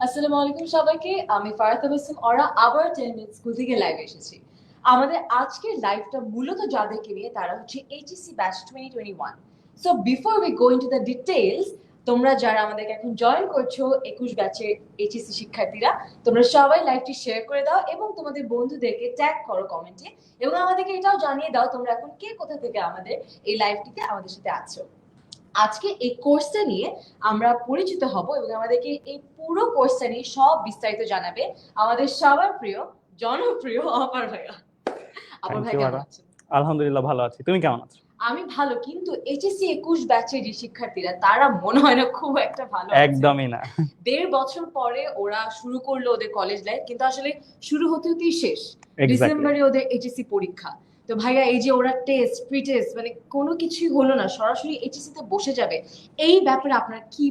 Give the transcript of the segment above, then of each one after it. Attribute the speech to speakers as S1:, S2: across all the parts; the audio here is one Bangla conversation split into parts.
S1: আসসালামু আলাইকুম সবাইকে। আমি ফারাহ তাবাসসুম ওরা আবার 10 মিনিট স্কুল থেকে লাইভ এসেছি। আমাদের আজকের লাইভটা মূলত যাদেরকে নিয়ে তারা হচ্ছে HSC batch 2021। So before we go into the details, তোমরা যারা আমাদেরকে এখন জয়েন করছো 21 ব্যাচের এইচএসসি শিক্ষার্থীরা, তোমরা সবাই লাইভটি শেয়ার করে দাও এবং তোমাদের বন্ধুদেরকে ট্যাগ করো কমেন্টে, এবং আমাদেরকে এটাও জানিয়ে দাও তোমরা এখন কে কোথা থেকে আমাদের এই লাইভটিতে আমাদের সাথে আছো। আজকে এই কোর্সটা নিয়ে আমরা পরিচিত হব এবং আমাদেরকে এই পুরো কোর্সটা নিয়ে সব বিস্তারিত জানাবে আমাদের সবার প্রিয় জনপ্রিয় অপার ভাইয়া। অপার ভাই কেমন আছেন?
S2: আলহামদুলিল্লাহ ভালো আছি, তুমি কেমন আছো?
S1: আমি ভালো, কিন্তু এইচএসসি 21 ব্যাচের যে শিক্ষার্থীরা তারা মনে হয় না খুব একটা ভালো আছে।
S2: একদমই না।
S1: 1.5 বছর পরে ওরা শুরু করলো ওদের কলেজ লাইফ, কিন্তু আসলে শুরু হতে হতেই শেষ।
S2: Exactly.
S1: ডিসেম্বরে ওদের এইচএসসি পরীক্ষা। তো ভাইয়া, এই যে ওরা টেস্ট প্রি টেস্ট মানে কোনো কিছুই হলো না, সরাসরি এইচএসসি তে বসে যাবে, এই ব্যাপারে আপনার কি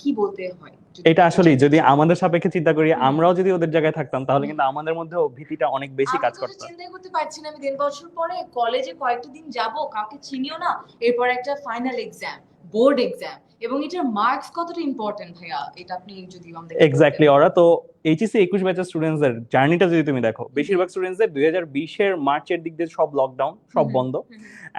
S1: কি বলতে হয়?
S2: এটা আসলে যদি আমাদের সাপেক্ষে চিন্তা করি, আমরাও যদি ওদের জায়গায় থাকতাম তাহলে কিন্তু আমাদের মধ্যেও ভীতিটা অনেক বেশি কাজ করতো।
S1: আমি চিন্তাই করতে পারছি না, আমি 1.5 বছর পরে কলেজে কয়েকটা দিন যাব, কাউকে চিনিও না, এরপর একটা ফাইনাল এক্সাম, বোর্ড এক্সাম, এবং এটার মার্কস কতটা ইম্পর্টেন্ট ভাইয়া, এটা আপনি যদি আমাদের
S2: এক্স্যাক্টলি। ওরা তো এইচএসসি 21 ব্যাচের স্টুডেন্টসদের জার্নিটা যদি তুমি দেখো, বেশিরভাগ স্টুডেন্টসদের 2020-এর মার্চের দিক দিয়ে সব লকডাউন, সব বন্ধ,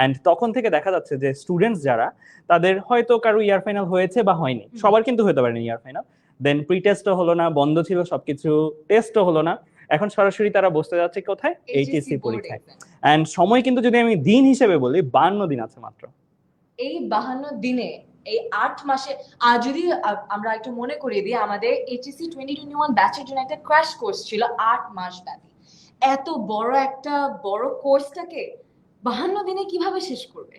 S2: এন্ড তখন থেকে দেখা যাচ্ছে যে স্টুডেন্টস যারা, তাদের হয়তো কারো ইয়ার ফাইনাল হয়েছে বা হয়নি, সবার কিন্তু হতে পারেনি ইয়ার ফাইনাল, দেন প্রি টেস্টও হলো না, বন্ধ ছিল সবকিছু, টেস্টও হলো না, এখন সরাসরি তারা বসতে যাচ্ছে কোথায়? এইচএসসি পরীক্ষায়। এন্ড সময় কিন্তু যদি আমি দিন হিসেবে বলি 52 দিন আছে মাত্র।
S1: এই 52 দিনে, এই 8 মাসে, আর যদি আমরা একটু মনে করিয়ে দিই, আমাদের এইচএসসি 2021 ব্যাচের জন্য একটা ক্র্যাশ কোর্স ছিল 8 মাস ব্যাপী। এত বড় কোর্সটাকে 52 দিনে কিভাবে শেষ করবে?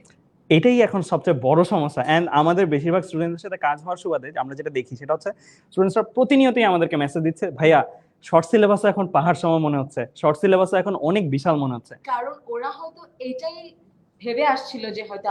S2: এটাই এখন সবচেয়ে বড় সমস্যা। এন্ড আমাদের বেশিরভাগ স্টুডেন্টদের সাথে কাজ হওয়ার সুবাদে আমরা যেটা দেখি সেটা হচ্ছে, স্টুডেন্টসরা প্রতিনিয়তই আমাদেরকে মেসেজ দিচ্ছে, ভাইয়া শর্ট সিলেবাস এখন পাহাড় সম মনে হচ্ছে, শর্ট সিলেবাস এখন অনেক বিশাল মনে হচ্ছে।
S1: কারণ ওরা হয়তো এটাই ভেবে আসছিল যে হয়তো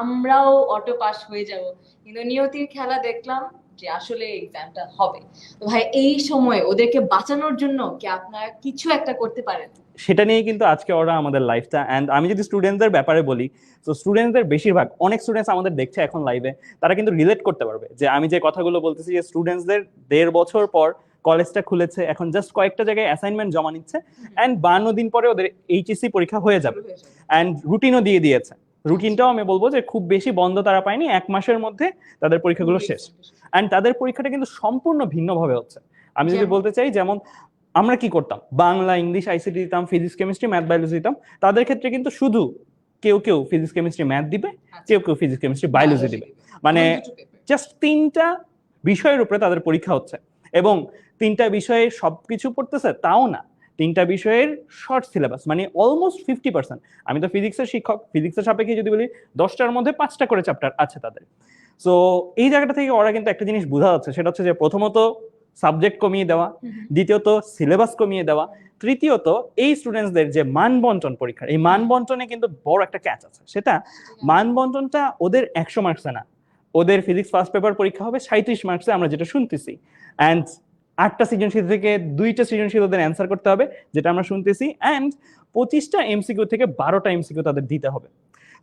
S1: আমরাও অটো পাস হয়ে যাব, কিন্তু নিয়তির খেলা দেখলাম যে আসলে এক্সামটা হবে। তো ভাই, এই সময় ওদেরকে বাঁচানোর জন্য কি আপনারা কিছু একটা করতে পারেন?
S2: সেটা নিয়ে কিন্তু আজকে ওরা আমাদের লাইফটা। এন্ড আমি যদি স্টুডেন্টদের ব্যাপারে বলি, তো স্টুডেন্টদের বেশিরভাগ, অনেক স্টুডেন্টস আমাদের দেখছে এখন লাইভে, তারা কিন্তু রিলেট করতে পারবে যে আমি যে কথাগুলো বলতেছি, যে স্টুডেন্টসদের 1.5 বছর পর কলেজটা খুলেছে, এখন জাস্ট কয়েকটা জায়গায় অ্যাসাইনমেন্ট জমা নিচ্ছে, এন্ড 52 দিন পরে ওদের এইচএসসি পরীক্ষা হয়ে যাবে, এন্ড রুটিনও দিয়ে দিয়েছে। রুটিনটাও আমি বলবো যে খুব বেশি বন্ধ তারা পায়নি, 1 মাসের মধ্যে তাদের পরীক্ষাগুলো শেষ। এন্ড তাদের পরীক্ষাটা কিন্তু সম্পূর্ণ ভিন্নভাবে হচ্ছে। আমি যদি বলতে চাই, যেমন আমরা কি করতাম, বাংলা, ইংলিশ, আইসিটি দিতাম, ফিজিক্স, কেমিস্ট্রি, ম্যাথ, বায়োলজি দিতাম, তাদের ক্ষেত্রে কিন্তু শুধু কেউ কেউ ফিজিক্স, কেমিস্ট্রি, ম্যাথ দিবে, কেউ কেউ ফিজিক্স, কেমিস্ট্রি, বায়োলজি দিবে, মানে জাস্ট 3টা বিষয়ের উপরে তাদের পরীক্ষা হচ্ছে, এবং 3টা বিষয়ে সবকিছু পড়তেছে তাও না, 3টা বিষয়ের শর্ট সিলেবাস, মানে অলমোস্ট 50%। আমি তো ফিজিক্সের শিক্ষক, ফিজিক্সের সাপেক্ষে যদি বলি 10টার মধ্যে 5টা করে চ্যাপ্টার আছে তাদের। সো এই জায়গাটা থেকে ওরা কিন্তু একটা জিনিস বোঝা যাচ্ছে, সেটা হচ্ছে যে প্রথমত সাবজেক্ট কমিয়ে দেওয়া, দ্বিতীয়ত সিলেবাস কমিয়ে দেওয়া, তৃতীয়ত এই স্টুডেন্টসদের যে মান বন্টন পরীক্ষা, এই মান বন্টনে কিন্তু বড় একটা ক্যাচ আছে। সেটা মান বন্টনটা ওদের 100 মার্কসে না, ওদের ফিজিক্স ফার্স্ট পেপার পরীক্ষা হবে 37 মার্কসে, আমরা যেটা শুনতেছি, এন্ড 8টা সৃজনশীল থেকে 2টা সৃজনশীল ওদের অ্যান্সার করতে হবে, যেটা আমরা শুনতেছি, এন্ড 25টা এমসিকিউ থেকে 12টা এমসিকিউ তাদের দিতে হবে।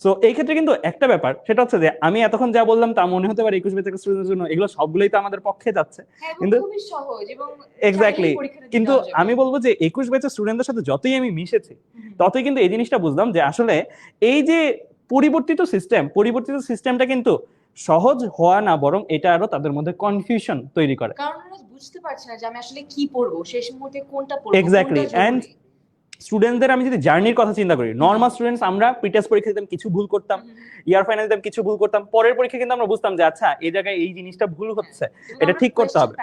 S2: সো এই ক্ষেত্রে কিন্তু একটা ব্যাপার, সেটা হচ্ছে যে আমি এতক্ষণ যা বললাম তা মনে হতে পারে 21 ব্যাচের স্টুডেন্টদের জন্য এগুলো সবগুলোই তো আমাদের পক্ষে যাচ্ছে,
S1: কিন্তু খুবই সহজ এবং
S2: এক্স্যাক্টলি। কিন্তু আমি বলবো যে 21 ব্যাচের স্টুডেন্টদের সাথে যতই আমি মিশেছি, ততই কিন্তু এই জিনিসটা বুঝলাম যে আসলে এই যে পরিবর্তিত সিস্টেমটা কিন্তু সহজ হওয়া না, বরং এটা আরো তাদের মধ্যে কনফিউশন তৈরি করে।
S1: কারণ ওরা বুঝতে পারছে না যে আমি আসলে কি পড়বো, শেষ মুহূর্তে কোনটা পড়বো।
S2: এক্স্যাক্টলি। এন্ড স্টুডেন্টদের আমি যদি জার্নির কথা চিন্তা করি, নর্মাল স্টুডেন্টস আমরা প্রিটেস্ট পরীক্ষা দিতাম, কিছু ভুল করতাম, ইয়ার ফাইনাল দিতাম, কিছু ভুল করতাম, পরের পরীক্ষা কিন্তু আমরা বুঝতাম যে আচ্ছা এই জায়গায় এই জিনিসটা ভুল হচ্ছে, এটা ঠিক করতে হবে।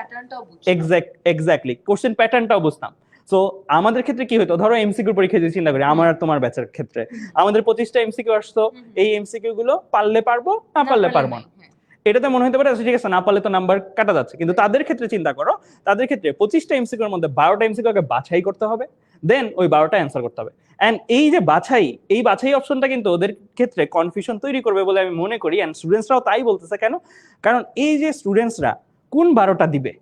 S2: এক্স্যাক্টলি, কোশ্চেন প্যাটার্নটাও বুঝতাম। সো আমাদের ক্ষেত্রে কি হতো, ধরো এমসিকিউ পরীক্ষা যদি চিন্তা করি, আমার আর তোমার ব্যাচের ক্ষেত্রে আমাদের 25টা এমসিকিউ আসতো, এই এমসিকিউ গুলো পারলে পারবো, না পারলে পারবো না, এটাতে মনে হতে পারে ঠিক আছে, না পারলে তো নাম্বার কাটা যাচ্ছে, কিন্তু তাদের ক্ষেত্রে চিন্তা করো, তাদের ক্ষেত্রে 25টা এমসিকিউর মধ্যে 12টা এমসিকিউকে বাছাই করতে হবে, দেন ওই 12টা অ্যান্সার করতে হবে। এন্ড এই যে বাছাই অপশনটা কিন্তু ওদের ক্ষেত্রে কনফিউশন তৈরি করবে বলে আমি মনে করি, এন্ড স্টুডেন্টসরাও তাই বলতেছে। কেন? কারণ এই যে স্টুডেন্টসরা কোন 12টা দিবে,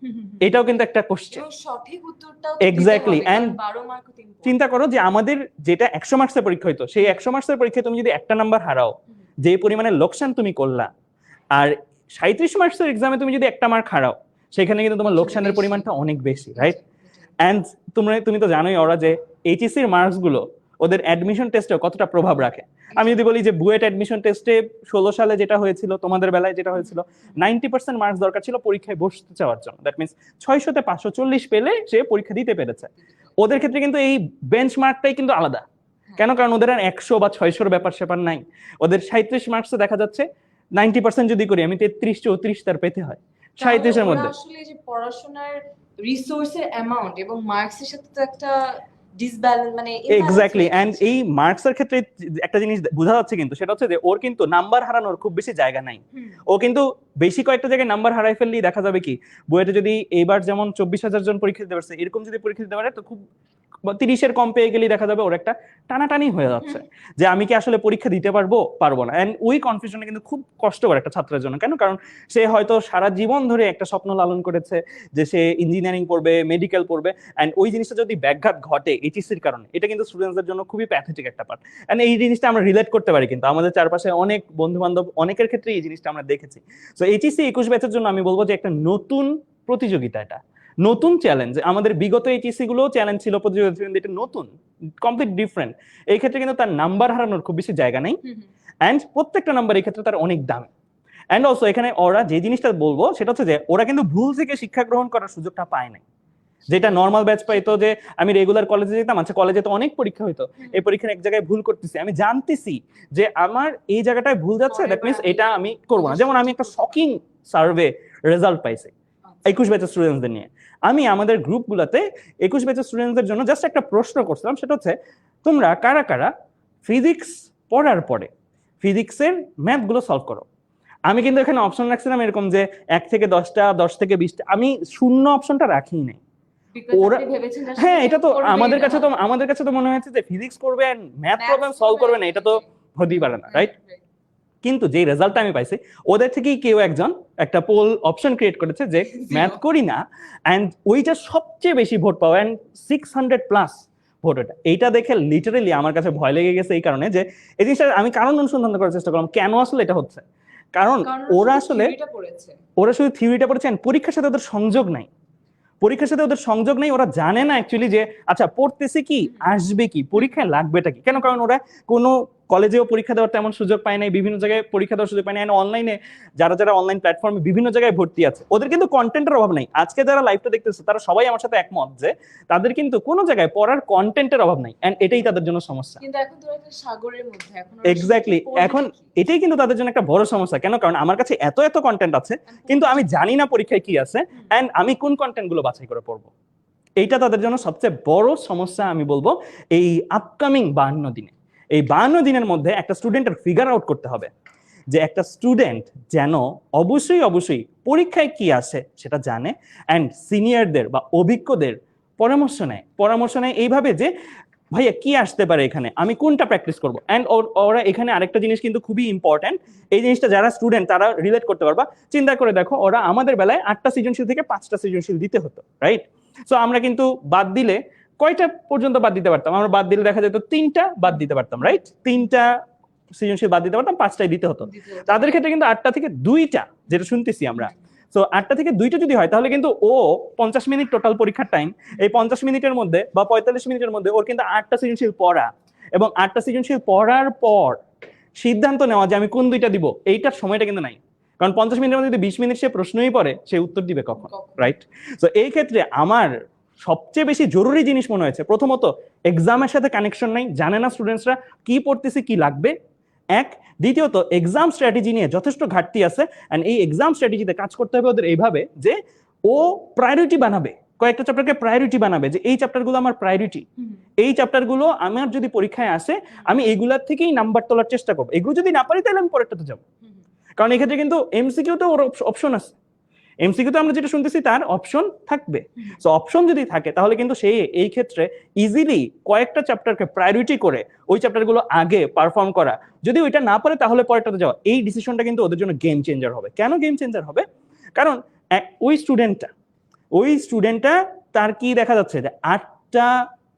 S2: এটাও কিন্তু একটা কোশ্চেন।
S1: সঠিক উত্তরটাও
S2: এক্স্যাক্টলি। এন্ড
S1: 12 মার্ক
S2: চিন্তা করো যে আমাদের যেটা 100 মার্কসের পরীক্ষা হইতো, সেই 100 মার্কসের পরীক্ষায় তুমি যদি একটা নাম্বার হারাও, যে পরিমাণে লোকসান তুমি করলা, আর 37 মার্কসের এক্সামে তুমি যদি একটা মার্ক হারাও, সেখানে কিন্তু তোমার লোকসানের
S1: বেশি।
S2: পরিমাণটা অনেক বেশি, রাইট? অ্যান্ড তুমি তো জানোই ওরা যে এইচএসসির মার্কস গুলো ওদের অ্যাডমিশন টেস্টে কতটা প্রভাব রাখে। আমি যদি বলি যে বুয়েট অ্যাডমিশন টেস্টে 16 সালে যেটা হয়েছিল, তোমাদের বেলায় যেটা হয়েছিল, 90% মার্কস দরকার ছিল পরীক্ষায় বসতে চাওয়ার জন্য। দ্যাট মিনস 600-তে 540 পেলে সে পরীক্ষা দিতে পেরেছে। ওদের ক্ষেত্রে কিন্তু এই বেঞ্চমার্কটাই কিন্তু আলাদা। কেন? কারণ ওদের আর 100 বা 600 ব্যাপার স্যাপার নাই। ওদের 37 মার্কসে দেখা যাচ্ছে 90% যদি করি আমি 33-34 তার পেতে হয় 37 এর মধ্যে।
S1: আসলে যে পড়াশোনার রিসোর্সের অ্যামাউন্ট এবং মার্কসের সাথে তো একটা ডিসব্যালেন্স, মানে
S2: এক্স্যাক্টলি। এন্ড এই মার্কসের ক্ষেত্রে একটা জিনিস বোঝা যাচ্ছে কিন্তু, সেটা হচ্ছে যে ওর কিন্তু নাম্বার হারানোর খুব বেশি জায়গা নাই। ও কিন্তু বেশি কয়েকটা জায়গায় নাম্বার হারাই ফেললেই দেখা যাবে কি, বুয়েটে যদি এইবার যেমন 24,000 জন পরীক্ষা দিতে পারছে, এরকম যদি পরীক্ষা দিতে পারে তো খুব 30-এর কম পেয়ে গেলেই দেখা যাবে ওর একটা টানাটানি হয়ে যাচ্ছে যে আমি কি আসলে পরীক্ষা দিতে পারবো না। এন্ড ওই কনফিউশনে কিন্তু খুব কষ্টকর একটা ছাত্রের জন্য। কেন? কারণ সে হয়তো সারা জীবন ধরে একটা স্বপ্ন লালন করেছে যে সে ইঞ্জিনিয়ারিং পড়বে, মেডিকেল পড়বে, এন্ড ওই জিনিসটা যদি ব্যাঘাত ঘটে এইচএসসির কারণে, এটা কিন্তু স্টুডেন্টসদের জন্য খুবই প্যাথেটিক একটা পার্ট। এন্ড এই জিনিসটা আমরা রিলেট করতে পারি, কিন্তু আমাদের চারপাশে অনেক বন্ধু বান্ধব অনেকের ক্ষেত্রে এই জিনিসটা আমরা দেখেছি। সো এইচএসসি 21 ব্যাচের জন্য আমি বলবো যে একটা নতুন প্রতিযোগিতা, এটা নতুন চ্যালেঞ্জ। আমাদের বিগত এইচএসসি গুলো চ্যালেঞ্জ ছিল, প্রতিযোগিতা ছিল, এটা নতুন, কমপ্লিট ডিফারেন্ট। এই ক্ষেত্রে কিন্তু তার নাম্বার হারানোর খুব বেশি জায়গা নেই, এন্ড প্রত্যেকটা নাম্বার এই ক্ষেত্রে তার অনেক দাম। এন্ড অলসো এখানে ওরা যে জিনিসটা বলবো সেটা হচ্ছে যে ওরা কিন্তু ভুল থেকে শিক্ষা গ্রহণ করার সুযোগটা পায় নাই, যেটা নর্মাল ব্যাচ পাইতো। যে আমি রেগুলার কলেজে যেতাম, আচ্ছা কলেজে তো অনেক পরীক্ষা হইতো, এই পরীক্ষার এক জায়গায় ভুল করতেছি, আমি জানতেছি যে আমার এই জায়গাটায় ভুল যাচ্ছে, দ্যাট মিনস এটা আমি করবো না। যেমন আমি একটা শকিং সার্ভে রেজাল্ট পাইছি 21 ব্যাচের স্টুডেন্টসদের নিয়ে। আমি আমাদের গ্রুপগুলোতে 21 ব্যাচের স্টুডেন্টসদের জন্য জাস্ট একটা প্রশ্ন করছিলাম, সেটা হচ্ছে তোমরা কারা কারা ফিজিক্স পড়ার পরে ফিজিক্সের ম্যাথগুলো সলভ করো। আমি কিন্তু এখানে অপশন রাখছিলাম এরকম যে 1 থেকে 10টা, 10 থেকে 20টা, আমি শূন্য অপশনটা রাখি নাই। ওরা হ্যাঁ, এটা তো আমাদের কাছে তো মনে হয়েছে যে ফিজিক্স করবে এন্ড ম্যাথ প্রবলেম সলভ করবে না, এটা তো হতেই পারে না, রাইট? কিন্তু যে রেজাল্টটা আমি পাইছি, ওদের থেকেই কেউ একজন একটা পোল অপশন ক্রিয়েট করেছে যে ম্যাথ করি না, এন্ড ওইটা সবচেয়ে বেশি ভোট পাওয়া, এন্ড 600+ ভোট। এইটা দেখে লিটারেলি আমার কাছে ভয় লেগে গেছে, এই কারণে যে এই জিনিসটা আমি কারণ অনুসন্ধান করার চেষ্টা করলাম কেন আসলে এটা হচ্ছে। কারণ ওরা শুধু থিওরিটা পড়েছে, পরীক্ষার সাথে ওদের সংযোগ নাই। ওরা জানে না অ্যাকচুয়ালি যে আচ্ছা পড়তেছে কি, আসবে কি, পরীক্ষায় লাগবেটা কি। কেন? কারণ ওরা কোনো কলেজেও পরীক্ষা দেওয়ার তেমন সুযোগ পায় নাই, বিভিন্ন জায়গায় পরীক্ষা দেওয়ার সুযোগ পায় নাই, অনলাইনে যারা অনলাইন প্ল্যাটফর্মে বিভিন্ন জায়গায় ভর্তি আছে, ওদের কিন্তু কন্টেন্টের অভাব নাই। আজকে যারা লাইভটা দেখতেছে তারা সবাই আমার সাথে একমত যে তাদের কিন্তু কোনো জায়গায় পড়ার কন্টেন্টের অভাব নাই, এন্ড এটাই তাদের জন্য সমস্যা।
S1: কিন্তু এখন তো একটা সাগরের মধ্যে, এখন
S2: এক্স্যাক্টলি, এখন এটাই কিন্তু তাদের জন্য একটা বড় সমস্যা। কেন? কারণ আমার কাছে এত কন্টেন্ট আছে, কিন্তু আমি জানি না পরীক্ষায় কি আছে, এন্ড আমি কোন কন্টেন্ট গুলো বাছাই করে পড়বো। এইটা তাদের জন্য সবচেয়ে বড় সমস্যা আমি বলবো। এই আপকামিং 52 দিনে, এই 52 দিনের মধ্যে একটা স্টুডেন্টের ফিগার আউট করতে হবে যে একটা স্টুডেন্ট যেন অবশ্যই পরীক্ষায় কি আসে সেটা জানে, এন্ড সিনিয়রদের বা অভিজ্ঞদের পরামর্শ নেয় এইভাবে যে ভাইয়া কি আসতে পারে এখানে, আমি কোনটা প্র্যাকটিস করবো। এন্ড ওরা এখানে আরেকটা জিনিস কিন্তু খুবই ইম্পর্টেন্ট, এই জিনিসটা যারা স্টুডেন্ট তারা রিলেট করতে পারবা। চিন্তা করে দেখো, ওরা আমাদের বেলায় 8টা সৃজনশীল থেকে 5টা সৃজনশীল দিতে হতো, রাইট? সো আমরা কিন্তু বাদ দিলে কয়টা পর্যন্ত বাদ দিতে পারতাম? আমরা বাদ দিলে দেখা যেত 3টা বাদ দিতে পারতাম, রাইট? 3টা সৃজনশীল বাদ দিতে পারতাম, 5টাই দিতে হতো। তাদের ক্ষেত্রে কিন্তু 8টা থেকে 2টা, যেটা শুনতেছি আমরা। সো 8টা থেকে 2টা যদি হয়, তাহলে কিন্তু ও 50 মিনিট টোটাল পরীক্ষার টাইম, এই 50 মিনিটের মধ্যে বা 45 মিনিটের মধ্যে ওর কিন্তু 8টা সৃজনশীল পড়া, এবং 8টা সৃজনশীল পড়ার পর সিদ্ধান্ত নেওয়া যে আমি কোন 2টা দিব, এইটার সময়টা কিন্তু নাই। কারণ 50 মিনিটের মধ্যে যদি 20 মিনিট সে প্রশ্নই পড়ে, সে উত্তর দিবে কখন, রাইট? সো এই ক্ষেত্রে আমার সবচেয়ে বেশি জরুরি জিনিস মনে হয়েছে, প্রথমত এক্সামের সাথে কানেকশন নাই, জানে না স্টুডেন্টসরা কি পড়তেছে, কি লাগবে, এক। দ্বিতীয়ত এক্সাম স্ট্র্যাটেজি নিয়ে যথেষ্ট ঘাটতি আছে, এন্ড এই এক্সাম স্ট্র্যাটেজিতে কাজ করতে হবে ওদের এইভাবে যে ও প্রায়োরিটি বানাবে, কয়েকটা চ্যাপ্টারকে প্রায়োরিটি বানাবে যে এই চ্যাপ্টারগুলো আমার প্রায়োরিটি, এই চ্যাপ্টারগুলো আমার যদি পরীক্ষায় আসে আমি এইগুলার থেকেই নাম্বার তোলার চেষ্টা করবো। এগুলো যদি না পারি তাহলে আমি পরেরটাতে যাবো। কারণ এক্ষেত্রে কিন্তু এমসিকিউতে ওর অপশন আছে, এমসিকিউতে আমরা যেটা শুনতেছি তার অপশন থাকবে। সো অপশন যদি থাকে তাহলে কিন্তু সেই এই ক্ষেত্রে ইজিলি কয়েকটা চ্যাপ্টারকে প্রায়োরিটি করে ওই চ্যাপ্টারগুলো আগে পারফর্ম করা, যদি ওইটা না পারে তাহলে পরেরটাতে যাওয়া, এই ডিসিশনটা কিন্তু ওদের জন্য গেম চেঞ্জার হবে। কেন গেম চেঞ্জার হবে? কারণ ওই স্টুডেন্টটা তার কি দেখা যাচ্ছে যে 8টা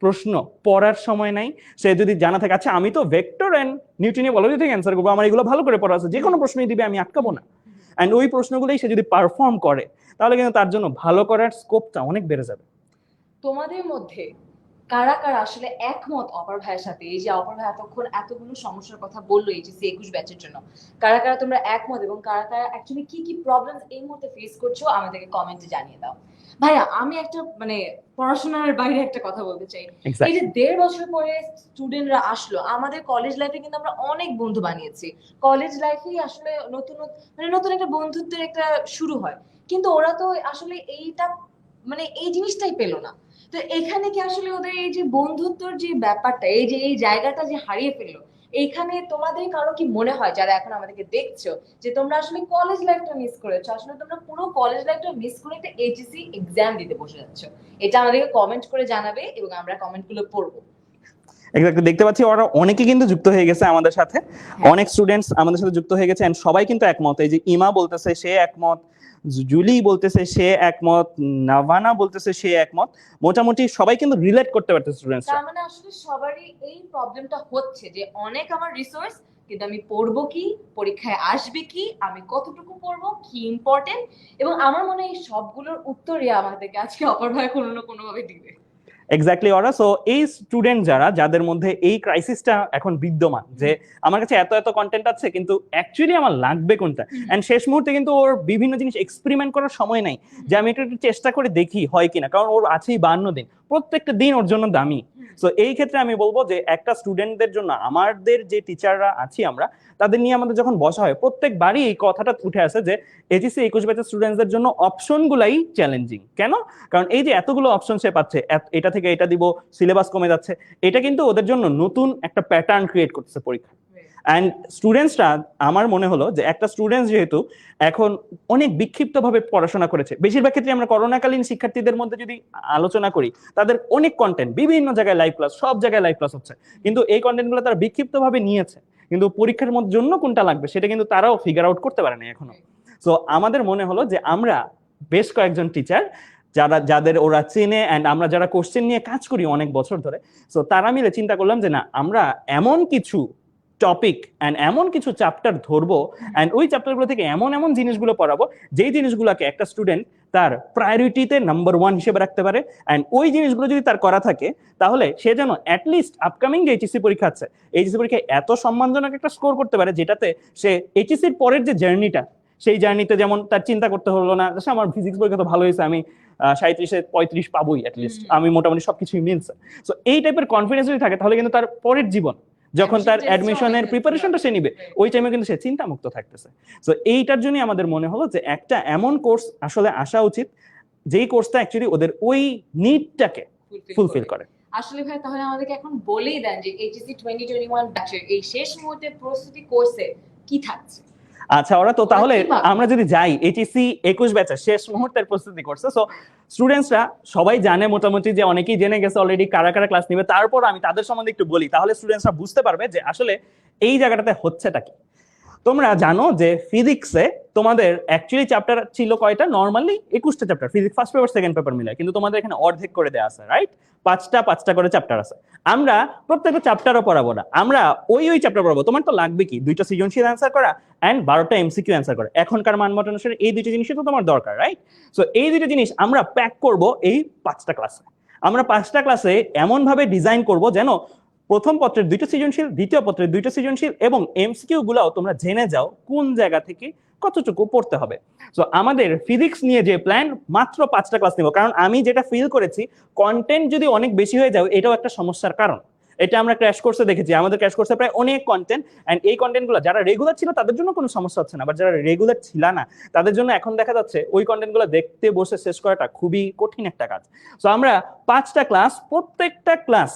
S2: প্রশ্ন পড়ার সময় নাই। সে যদি জানা থাকে আচ্ছা আমি তো ভেক্টর এন্ড নিউটনীয় বলয় থেকে অ্যান্সার করবো, আমার এগুলো ভালো করে পড়া আছে, যে কোনো প্রশ্নই দিবে, আমি আটকাবো না, এন্ড ওই প্রশ্নগুলোই সে যদি পারফর্ম করে, তাহলে কিন্তু তার জন্য ভালো করার স্কোপটা অনেক বেড়ে যাবে।
S1: তোমাদের মধ্যে কারা কারা আসলে একমত অপর ভাইয়ের সাথে? এই যে অপর ভাই এতক্ষণ এতগুলো সমস্যার কথা বললো এইচএসসি 21 ব্যাচের জন্য, কারা কারা তোমরা একমত এবং কারা কারা অ্যাকচুয়ালি কি কি প্রবলেম এই মুহূর্তে ফেস করছো আমাদেরকে কমেন্টে জানিয়ে দাও। ভাইয়া, আমি একটা মানে পড়াশোনার বাইরে একটা কথা বলতে চাই। এই যে 1.5 বছর পরে স্টুডেন্টরা আসলো, আমাদের কলেজ লাইফে কিন্তু আমরা অনেক বন্ধু বানিয়েছি। কলেজ লাইফেই আসলে নতুন মানে নতুন একটা বন্ধুত্বের একটা শুরু হয়, কিন্তু ওরা তো আসলে এইটা মানে এই জিনিসটাই পেলো না। তো এখানে কি আসলে ওদের এই যে বন্ধুত্বর যে ব্যাপারটা, এই যে এই জায়গাটা যে হারিয়ে ফেললো, এইখানে তোমাদের কারো কি মনে হয় যারা এখন আমাদেরকে দেখছো যে তোমরা আসলে কলেজ লাইফটা মিস করেছো? আসলে তোমরা পুরো কলেজ লাইফটা মিস করে একটা এইচএসসি এক্সাম দিতে বসে যাচ্ছ। এটা আমাদেরকে কমেন্ট করে জানাবে এবং আমরা কমেন্ট গুলো পড়বো।
S2: এক্স্যাক্টলি, দেখতে পাচ্ছি ওরা অনেকে কিন্তু যুক্ত হয়ে গেছে আমাদের সাথে, অনেক স্টুডেন্টস আমাদের সাথে যুক্ত হয়ে গেছে এন্ড সবাই কিন্তু একমত। এই যে ইমা বলতেছে সে একমত, জুলি বলতেছে সে একমত, নাভানা বলতেছে সে একমত, মোটামুটি সবাই কিন্তু রিলেট করতে পারতেছে স্টুডেন্টসরা।
S1: তার মানে আসলে সবারই এই প্রবলেমটা হচ্ছে যে অনেক আমার রিসোর্স, কিন্তু আমি পড়বো কি, পরীক্ষায় আসবে কি, আমি কতটুকু পড়বো, কি ইম্পর্টেন্ট, এবং আমার মনে হয় এই সবগুলোর উত্তরই আমাদেরকে আজকে অপর ভাই কোনো না কোনো ভাবে দিবে।
S2: এক্স্যাক্টলি ওরা। সো এই স্টুডেন্ট যাদের মধ্যে এই ক্রাইসিসটা এখন বিদ্যমান যে আমার কাছে এত এত কন্টেন্ট আছে কিন্তু অ্যাকচুয়ালি আমার লাগবে কোনটা, এন্ড শেষ মুহূর্তে কিন্তু ওর বিভিন্ন জিনিস এক্সপেরিমেন্ট করার সময় নাই যে আমি একটু চেষ্টা করে দেখি হয় কিনা, কারণ ওর আছেই 52 দিন, প্রত্যেকটা দিন ওর জন্য দামি। সো এই ক্ষেত্রে আমি বলবো যে একটা স্টুডেন্টদের জন্য আমাদের যে টিচাররা আছি আমরা, তাদের নিয়ে আমাদের যখন বসা হয় প্রত্যেকবারই এই কথাটা উঠে আসে যে এইচএসসি 21 ব্যাচের স্টুডেন্টসদের জন্য অপশনগুলাই চ্যালেঞ্জিং। কেন? কারণ এই যে এতগুলো অপশন সে পাচ্ছে, এটা থেকে এটা দিব, সিলেবাস কমে যাচ্ছে, এটা কিন্তু ওদের জন্য নতুন একটা প্যাটার্ন ক্রিয়েট করতেছে পরীক্ষা। অ্যান্ড স্টুডেন্টসরা, আমার মনে হলো যে একটা স্টুডেন্টস যেহেতু এখন অনেক বিক্ষিপ্তভাবে পড়াশোনা করেছে, বেশিরভাগ ক্ষেত্রে আমরা করোনাকালীন শিক্ষার্থীদের মধ্যে যদি আলোচনা করি, তাদের অনেক কন্টেন্ট বিভিন্ন জায়গায় লাইভ ক্লাস, সব জায়গায় লাইভ ক্লাস হচ্ছে, কিন্তু এই কন্টেন্টগুলো তারা বিক্ষিপ্তভাবে নিয়েছে, কিন্তু পরীক্ষার জন্য কোনটা লাগবে সেটা কিন্তু তারাও ফিগার আউট করতে পারে না এখনো। সো আমাদের মনে হলো যে আমরা বেশ কয়েকজন টিচার যাদের ওরা চেনে এন্ড আমরা যারা কোশ্চেন নিয়ে কাজ করি অনেক বছর ধরে, সো তারা মিলে চিন্তা করলাম যে না, আমরা এমন কিছু টপিক এন্ড এমন কিছু চ্যাপ্টার ধরবো এন্ড ওই চ্যাপ্টারগুলো থেকে এমন এমন জিনিসগুলো পড়াবো যেই জিনিসগুলোকে একটা স্টুডেন্ট তার প্রায়োরিটিতে নাম্বার 1 হিসেবে রাখতে পারে, এন্ড ওই জিনিসগুলো যদি তার করা থাকে তাহলে সে যেন অ্যাটলিস্ট আপকামিং যে এইচএসসি পরীক্ষা আছে, এইচএসসি পরীক্ষায় এত সম্মানজনক একটা স্কোর করতে পারে যেটাতে সে এইচএসসির পরের যে জার্নিটা, সেই জার্নিতে যেমন তার চিন্তা করতে হলো না যে আমার ফিজিক্স পরীক্ষা তো ভালো হয়েছে, আমি 37-এ 35 পাবোই, অ্যাটলিস্ট আমি মোটামুটি সবকিছুই মিলছে। সো এই টাইপের কনফিডেন্স যদি থাকে তাহলে কিন্তু তার পরের জীবন যখন তার অ্যাডমিশনের প্রিপারেশনটা সে নিবে, ওই টাইমে কিন্তু সে চিন্তা মুক্ত থাকতেছে। সো এইটার জন্যই আমাদের মনে হলো যে একটা এমন কোর্স আসলে আসা উচিত যেই কোর্সটা অ্যাকচুয়ালি ওদের ওই নিডটাকে ফুলফিল করে।
S1: আসলে ভাই, তাহলে আমাদেরকে এখন বলেই দেন যে এইচএসসি 2021 ব্যাচের এই শেষ মুহূর্তে প্রস্তুতি কোর্সে কি থাকছে।
S2: আচ্ছা, ওরা তো তাহলে আমরা যদি যাই এইচএসসি 21 ব্যাচের শেষ মুহূর্তের প্রস্তুতি করছে, সো স্টুডেন্টসরা সবাই জানে মোটামুটি, যে অনেকেই জেনে গেছে অলরেডি কারা কারা ক্লাস নেবে, তারপর আমি তাদের সম্বন্ধে একটু বলি, তাহলে স্টুডেন্টসরা বুঝতে পারবে যে আসলে এই জায়গাটাতে হচ্ছেটা কি। তোমরা জানো যে ফিজিক্সে তোমাদের অ্যাকচুয়ালি চ্যাপ্টার ছিল কয়টা? নরমালি 21টা chapter, physics first paper second paper মিলে, কিন্তু তোমাদের এখানে অর্ধেক করে দেওয়া আছে, রাইট? 5টা করে চ্যাপ্টার আছে। আমরা প্রত্যেকটা চ্যাপ্টারও পড়াবো না, আমরা ওই চ্যাপ্টার পড়াবো। তোমার তো লাগবে কি 2টা সৃজনশীল অ্যান্সার করা এন্ড 12টা এমসিকিউ অ্যান্সার করা। এখনকার মানমত অনুসারে এই 2টা জিনিসই তো তোমার দরকার, রাইট? সো এই 2টা জিনিস আমরা প্যাক করব এই 5টা ক্লাসে। আমরা 5টা ক্লাসে এমন ভাবে ডিজাইন করব যেন প্রথম পত্রের 2টা সৃজনশীল, দ্বিতীয় পত্রের 2টা সৃজনশীল এবং এমসিকিউ গুলাও তোমরা জেনে যাও কোন জায়গা থেকে কতটুকু পড়তে হবে। সো আমাদের ফিজিক্স নিয়ে যে প্ল্যান, মাত্র 5টা ক্লাস নিব, কারণ আমি যেটা ফিল করেছি কন্টেন্ট যদি অনেক বেশি হয়ে যায় এটাও একটা সমস্যার কারণ। এটা আমরা ক্র্যাশ কোর্সে দেখেছি, আমাদের ক্র্যাশ কোর্সে প্রায় অনেক কন্টেন্ট, এন্ড এই কন্টেন্টগুলো যারা রেগুলার ছিল তাদের জন্য কোনো সমস্যা হচ্ছে না, বাট যারা রেগুলার ছিল না তাদের জন্য এখন দেখা যাচ্ছে ওই কন্টেন্টগুলো দেখতে বসে শেষ করাটা খুবই কঠিন একটা কাজ। সো আমরা 5টা ক্লাস, প্রত্যেকটা ক্লাস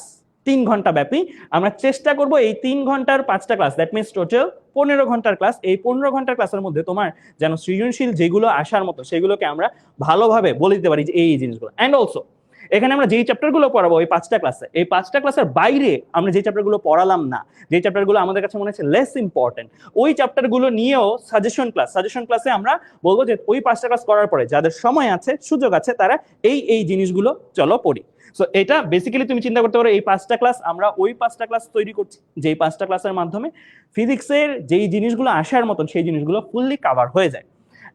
S2: 3 ঘন্টা ব্যাপী, আমরা চেষ্টা করব এই 3 ঘন্টার 5টা ক্লাস, দ্যাট মিনস টোটাল 15 ঘন্টার ক্লাস। এই 15 ঘন্টার ক্লাসের মধ্যে তোমার যেন সৃজনশীল যেগুলো আসার মতো সেগুলোকে আমরা ভালোভাবে বলে দিতে পারি যে এই জিনিসগুলো। অ্যান্ড অলসো এখানে আমরা যেই চ্যাপ্টারগুলো পড়াবো এই 5টা ক্লাসে, এই 5টা ক্লাসের বাইরে আমরা যে চ্যাপ্টারগুলো পড়ালাম না, যে চ্যাপ্টারগুলো আমাদের কাছে মনে হচ্ছে লেস ইম্পর্টেন্ট, ওই চ্যাপ্টারগুলো নিয়েও সাজেশন ক্লাসে আমরা বলবো যে ওই 5টা ক্লাস করার পরে যাদের সময় আছে, সুযোগ আছে, তারা এই জিনিসগুলো চলো পড়ি। সো এটা বেসিক্যালি তুমি চিন্তা করতে পারো এই 5টা ক্লাস আমরা ওই 5টা ক্লাস তৈরি করছি, যেই 5টা ক্লাসের মাধ্যমে ফিজিক্সের যেই জিনিসগুলো আসার মতন সেই জিনিসগুলো ফুললি কভার হয়ে যায়।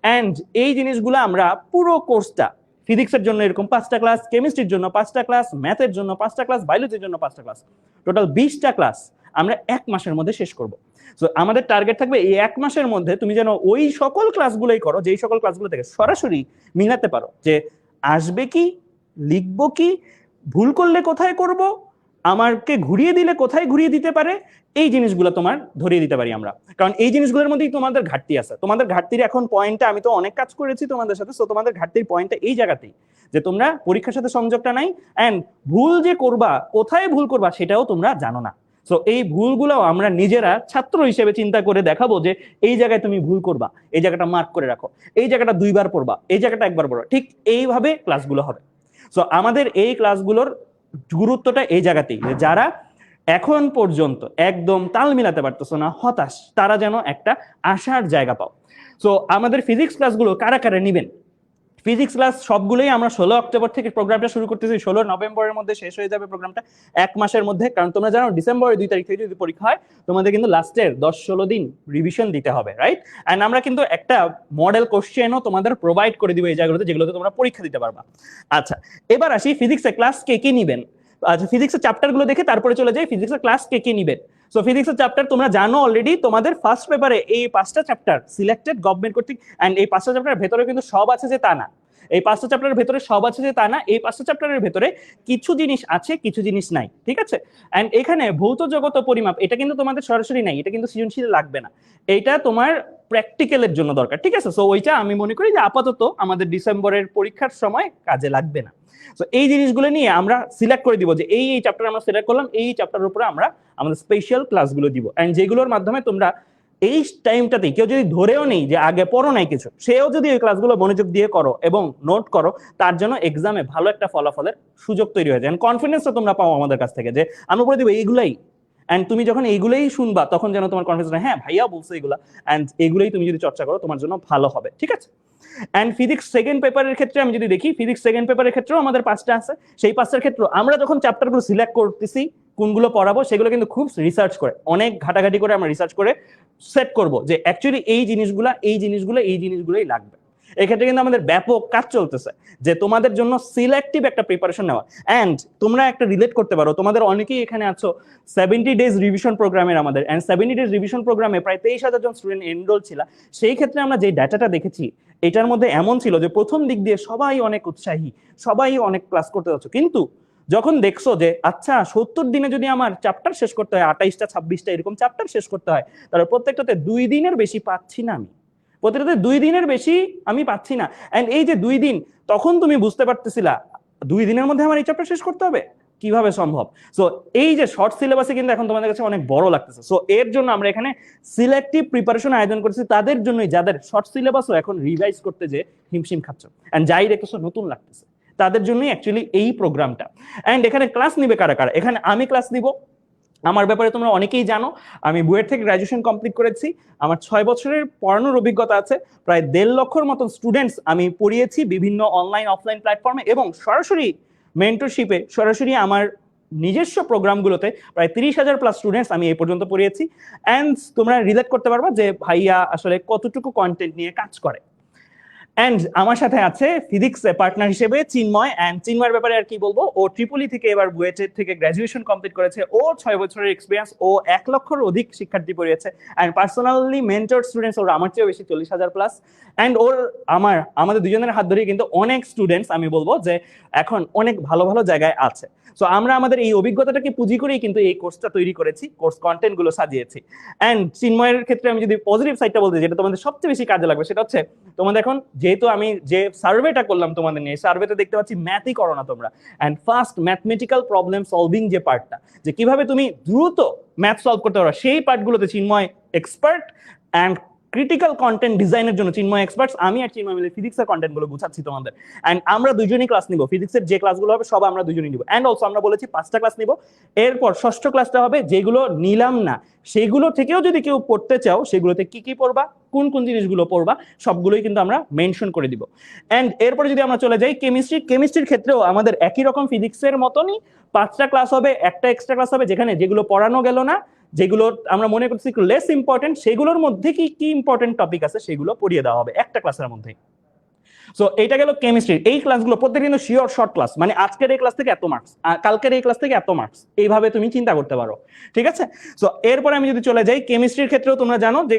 S2: অ্যান্ড এই জিনিসগুলো আমরা পুরো কোর্সটা, ফিজিক্সের জন্য এরকম 5টা ক্লাস, কেমিস্ট্রির জন্য 5টা ক্লাস, ম্যাথের জন্য 5টা ক্লাস, বায়োলজির জন্য 5টা ক্লাস, টোটাল 20টা ক্লাস আমরা 1 মাসের মধ্যে শেষ করব। সো আমাদের টার্গেট থাকবে এই 1 মাসের মধ্যে তুমি যেন ওই সকল ক্লাসগুলোই করো যেই সকল ক্লাসগুলো থেকে সরাসরি মিলাতে পারো যে আসবে কি, লিখবো কি, ভুল করলে কোথায় করব, আমাকে ঘুরিয়ে দিলে কোথায় ঘুরিয়ে দিতে পারে, এই জিনিসগুলো তোমার ধরিয়ে দিতে পারি আমরা। কারণ এই জিনিসগুলোর মধ্যেই তোমাদের ঘাটতি আছে। তোমাদের ঘাটতির এখন পয়েন্টটা, আমি তো অনেক কাজ করেছি তোমাদের সাথে, সো তোমাদের ঘাটতির পয়েন্টটা এই জায়গাতেই যে তোমরা পরীক্ষার সাথে সংযোগটা নাই, এন্ড ভুল যে করবা, কোথায় ভুল করবা সেটাও তোমরা জানো না। সো এই ভুলগুলো আমরা নিজেরা ছাত্র হিসেবে চিন্তা করে দেখাবো যে এই জায়গায় তুমি ভুল করবা, এই জায়গাটা মার্ক করে রাখো, এই জায়গাটা 2বার পড়বা, এই জায়গাটা 1বার পড়বা, ঠিক এইভাবে ক্লাসগুলো হবে। সো আমাদের এই ক্লাসগুলোর গুরুত্বটা এই জায়গাতেই যে যারা এখন পর্যন্ত একদম তাল মিলাতে পারতেছো না, হতাশ, তারা যেন একটা আশার জায়গা পাও। সো আমাদের ফিজিক্স ক্লাসগুলো কারা কারা নিবেন? ফিজিক্স ক্লাস সবগুলোই আমরা 16 অক্টোবর থেকে প্রোগ্রামটা শুরু করতেছি, 16 নভেম্বরের মধ্যে শেষ হয়ে যাবে প্রোগ্রামটা, 1 মাসের মধ্যে। কারণ তোমরা জানো ডিসেম্বরের 2 তারিখ থেকে যদি পরীক্ষা হয় তোমাদের কিন্তু লাস্টের 10-16 দিন রিভিশন দিতে হবে, রাইট? এন্ড আমরা কিন্তু একটা মডেল কোশ্চেনও তোমাদের প্রোভাইড করে দিব এই জায়গাগুলোতে, যেগুলোতে তোমরা পরীক্ষা দিতে পারবা। আচ্ছা, এবার আসি ফিজিক্সের ক্লাস কে কে নিবেন। আচ্ছা, ফিজিক্সের চ্যাপ্টার গুলো দেখে তারপরে চলে যাই ফিজিক্সের ক্লাস কে কে নিবেন। সো ফিজিক্সের চ্যাপ্টার তোমরা জানো অলরেডি, তোমাদের ফার্স্ট পেপারে এই 5টা চ্যাপ্টার সিলেক্টেড গভর্নমেন্ট কর্তৃক, এন্ড এই 5টা চ্যাপ্টারের ভেতরে কিন্তু সব আছে যে তা না, এই 5টা চ্যাপ্টারের ভেতরে সব আছে যে তা না, এই 5টা চ্যাপ্টারের ভেতরে কিছু জিনিস আছে, কিছু জিনিস নাই, ঠিক আছে? এন্ড এখানে ভৌত জগত পরিমাপ এটা কিন্তু তোমাদের সরাসরি নাই, এটা কিন্তু সৃজনশীল লাগবে না, এটা তোমার প্র্যাকটিক্যালের জন্য দরকার, ঠিক আছে? সো ওইটা আমি মনে করি যে আপাতত আমাদের ডিসেম্বরের পরীক্ষার সময় কাজে লাগবে না। সো এই জিনিসগুলো নিয়ে আমরা সিলেক্ট করে দিব যে এই চ্যাপ্টার আমরা সিলেক্ট করলাম, এই চ্যাপ্টারের উপরে আমরা আমাদের স্পেশাল ক্লাসগুলো দিব, এন্ড যেগুলোর মাধ্যমে তোমরা এই টাইমটাতে কেউ যদি ধরেও নেই যে আগে পড়ো নাই কিছু, সেও যদি ওই ক্লাসগুলো মনোযোগ দিয়ে করো এবং নোট করো, তার জন্য এক্সামে ভালো একটা ফলাফলের সুযোগ তৈরি হয়ে যায়। কনফিডেন্সটা তোমরা পাও আমাদের কাছ থেকে যে আমরা বলে দিব এইগুলাই, এন্ড তুমি যখন এইগুলোই শুনবা তখন যেন তোমার কনফিডেন্স, হ্যাঁ ভাইয়া বলছে এগুলা, এন্ড এগুলোই তুমি যদি চর্চা করো তোমার জন্য ভালো হবে, ঠিক আছে? এন্ড ফিজিক্স সেকেন্ড পেপারের ক্ষেত্রে আমি যদি দেখি, ফিজিক্স সেকেন্ড পেপারের ক্ষেত্রেও আমাদের 5টা আছে। সেই 5টার ক্ষেত্রে আমরা যখন চ্যাপ্টারগুলো সিলেক্ট করতেছি কোনগুলো পড়াবো, সেগুলো কিন্তু খুব রিসার্চ করে, অনেক ঘাটাঘাটি করে আমরা রিসার্চ করে সেট করব যে অ্যাকচুয়ালি এই জিনিসগুলোই লাগবে। এক্ষেত্রে কিন্তু আমাদের ব্যাপক কাজ চলতেছে যে তোমাদের জন্য সিলেক্টিভ একটা প্রিপারেশন নেওয়া। এন্ড তোমরা একটা রিলেট করতে পারো, তোমাদের অনেকেই এখানে আছো 70 ডেজ রিভিশন প্রোগ্রামের আমাদের, এন্ড 70 ডেজ রিভিশন প্রোগ্রামে প্রায় 23,000 জন স্টুডেন্ট এনরোল ছিল। সেই ক্ষেত্রে আমরা যে ডাটাটা দেখেছি এটার মধ্যে এমন ছিল যে প্রথম দিক দিয়ে সবাই অনেক উৎসাহী, সবাই অনেক ক্লাস করতে যাচ্ছে, কিন্তু যখন দেখছো যে আচ্ছা 70 দিনে যদি আমার চ্যাপ্টার শেষ করতে হয়, 28টা 26টা এরকম চ্যাপ্টার শেষ করতে হয়, তাহলে প্রত্যেকটাতে 2 দিনের বেশি পাচ্ছি না, আমি প্রত্যেকটাতে 2 দিনের বেশি আমি পাচ্ছি না। এন্ড এই যে 2 দিন, তখন তুমি বুঝতে পারতেছিলা 2 দিনের মধ্যে আমার এই চ্যাপ্টার শেষ করতে হবে, কিভাবে সম্ভব? সো এই যে শর্ট সিলেবাসে কিন্তু এখন তোমাদের কাছে অনেক বড় লাগতেছে। সো এর জন্য আমরা এখানে সিলেক্টিভ প্রিপারেশন আয়োজন করেছি তাদের জন্যই, যাদের শর্ট সিলেবাসও এখন রিভাইজ করতে যে হিমশিম খাচ্ছ, এন্ড যাই দেখতেছো নতুন লাগতেছে, তাদের জন্যই অ্যাকচুয়ালি এই প্রোগ্রামটা। এন্ড এখানে ক্লাস নিবে কারা কারা? এখানে আমি ক্লাস নিব, আমার ব্যাপারে তোমরা অনেকেই জানো, আমি বুয়েট থেকে গ্রাজুয়েশন কমপ্লিট করেছি, আমার 6 বছরের পড়ানোর অভিজ্ঞতা আছে, প্রায় 1.5 লক্ষর মতন স্টুডেন্টস আমি পড়িয়েছি বিভিন্ন অনলাইন অফলাইন প্ল্যাটফর্মে, এবং সরাসরি মেন্টরশিপে, সরাসরি আমার নিজস্ব প্রোগ্রামগুলোতে প্রায় 30,000 প্লাস স্টুডেন্টস আমি এই পর্যন্ত পড়িয়েছি। এন্ড তোমরা রিলেট করতে পারবা যে ভাইয়া আসলে কতটুকু কন্টেন্ট নিয়ে কাজ করে। এন্ড আমার সাথে আছে ফিজিক্স পার্টনার হিসেবে চিন্ময়। এন্ড চিন্ময়ের ব্যাপারে আর কি বলবো, ও ট্রিপলি থেকে এবার বুয়েট থেকে গ্রাজুয়েশন কমপ্লিট করেছে, ও 6 বছরের এক্সপিরিয়েন্স, ও 1 লক্ষর অধিক শিক্ষার্থী পড়িয়েছে, এন্ড পার্সোনালি মেন্টর স্টুডেন্টস ওর আমার চেয়েও বেশি 40,000 প্লাস। এন্ড ওর আমাদের দুজনের হাত ধরে কিন্তু অনেক স্টুডেন্টস আমি বলবো যে এখন অনেক ভালো ভালো জায়গায় আছে। সো আমরা আমাদের এই অভিজ্ঞতাটাকে পুঁজি করেই কিন্তু এই কোর্সটা তৈরি করেছি, কোর্স কন্টেন্ট গুলো সাজিয়েছি। এন্ড চিন্ময়ের ক্ষেত্রে আমি যদি পজিটিভ সাইডটা বলতে, যেটা তোমাদের সবচেয়ে বেশি কাজে লাগবে, সেটা হচ্ছে তোমাদের এখন যেহেতু আমি যে সার্ভেটা করলাম তোমাদের নিয়ে, সার্ভেতে দেখতে পাচ্ছি ম্যাথই করো না তোমরা, and first mathematical problem solving যে পার্টটা, যে কিভাবে তুমি দ্রুত ম্যাথ সলভ করতে পারো, সেই পার্টগুলোতে চিন্ময় এক্সপার্ট। এন্ড ক্রিটিক্যাল কন্টেন্ট ডিজাইনের জন্য চিন্ময় এক্সপার্টস, আমি আর চিন্ময় মিলে ফিজিক্সের কন্টেন্ট গুলো গুছাচ্ছি তোমাদের। এন্ড আমরা দুজনেই ক্লাস নিব, ফিজিক্সের যে ক্লাসগুলো হবে সব আমরা দুজনেই নিব। এন্ড অলসো আমরা বলেছি 5টা ক্লাস নিব, এরপর ষষ্ঠ ক্লাসটা হবে যেগুলো নিলাম না, সেগুলো থেকেও যদি কেউ পড়তে চাও, সেগুলোতে কি কি পড়বা, কোন কোন জিনিসগুলো পড়বা, সবগুলোই কিন্তু আমরা মেনশন করে দিব। এন্ড এরপরে যদি আমরা চলে যাই কেমিস্ট্রির ক্ষেত্রেও আমাদের একই রকম ফিজিক্সের মতনই 5টা ক্লাস হবে, একটা এক্সট্রা ক্লাস হবে যেখানে যেগুলো পড়ানো গেল না, যেগুলো আমরা মনে করছি একটু লেস ইম্পর্টেন্ট, সেগুলোর মধ্যে কি কি ইম্পর্টেন্ট টপিক আছে সেগুলো পড়িয়ে দেওয়া হবে একটা ক্লাসের মধ্যে। সো এটা গেল কেমিস্ট্রি। এই ক্লাসগুলো প্রত্যেকদিন কিন্তু শিওর শর্ট ক্লাস, মানে আজকের এই ক্লাস থেকে এত মার্কস, কালকের এই ক্লাস থেকে এত মার্কস, এইভাবে তুমি চিন্তা করতে পারো, ঠিক আছে? সো এরপরে আমি যদি চলে যাই, কেমিস্ট্রির ক্ষেত্রেও তোমরা জানো যে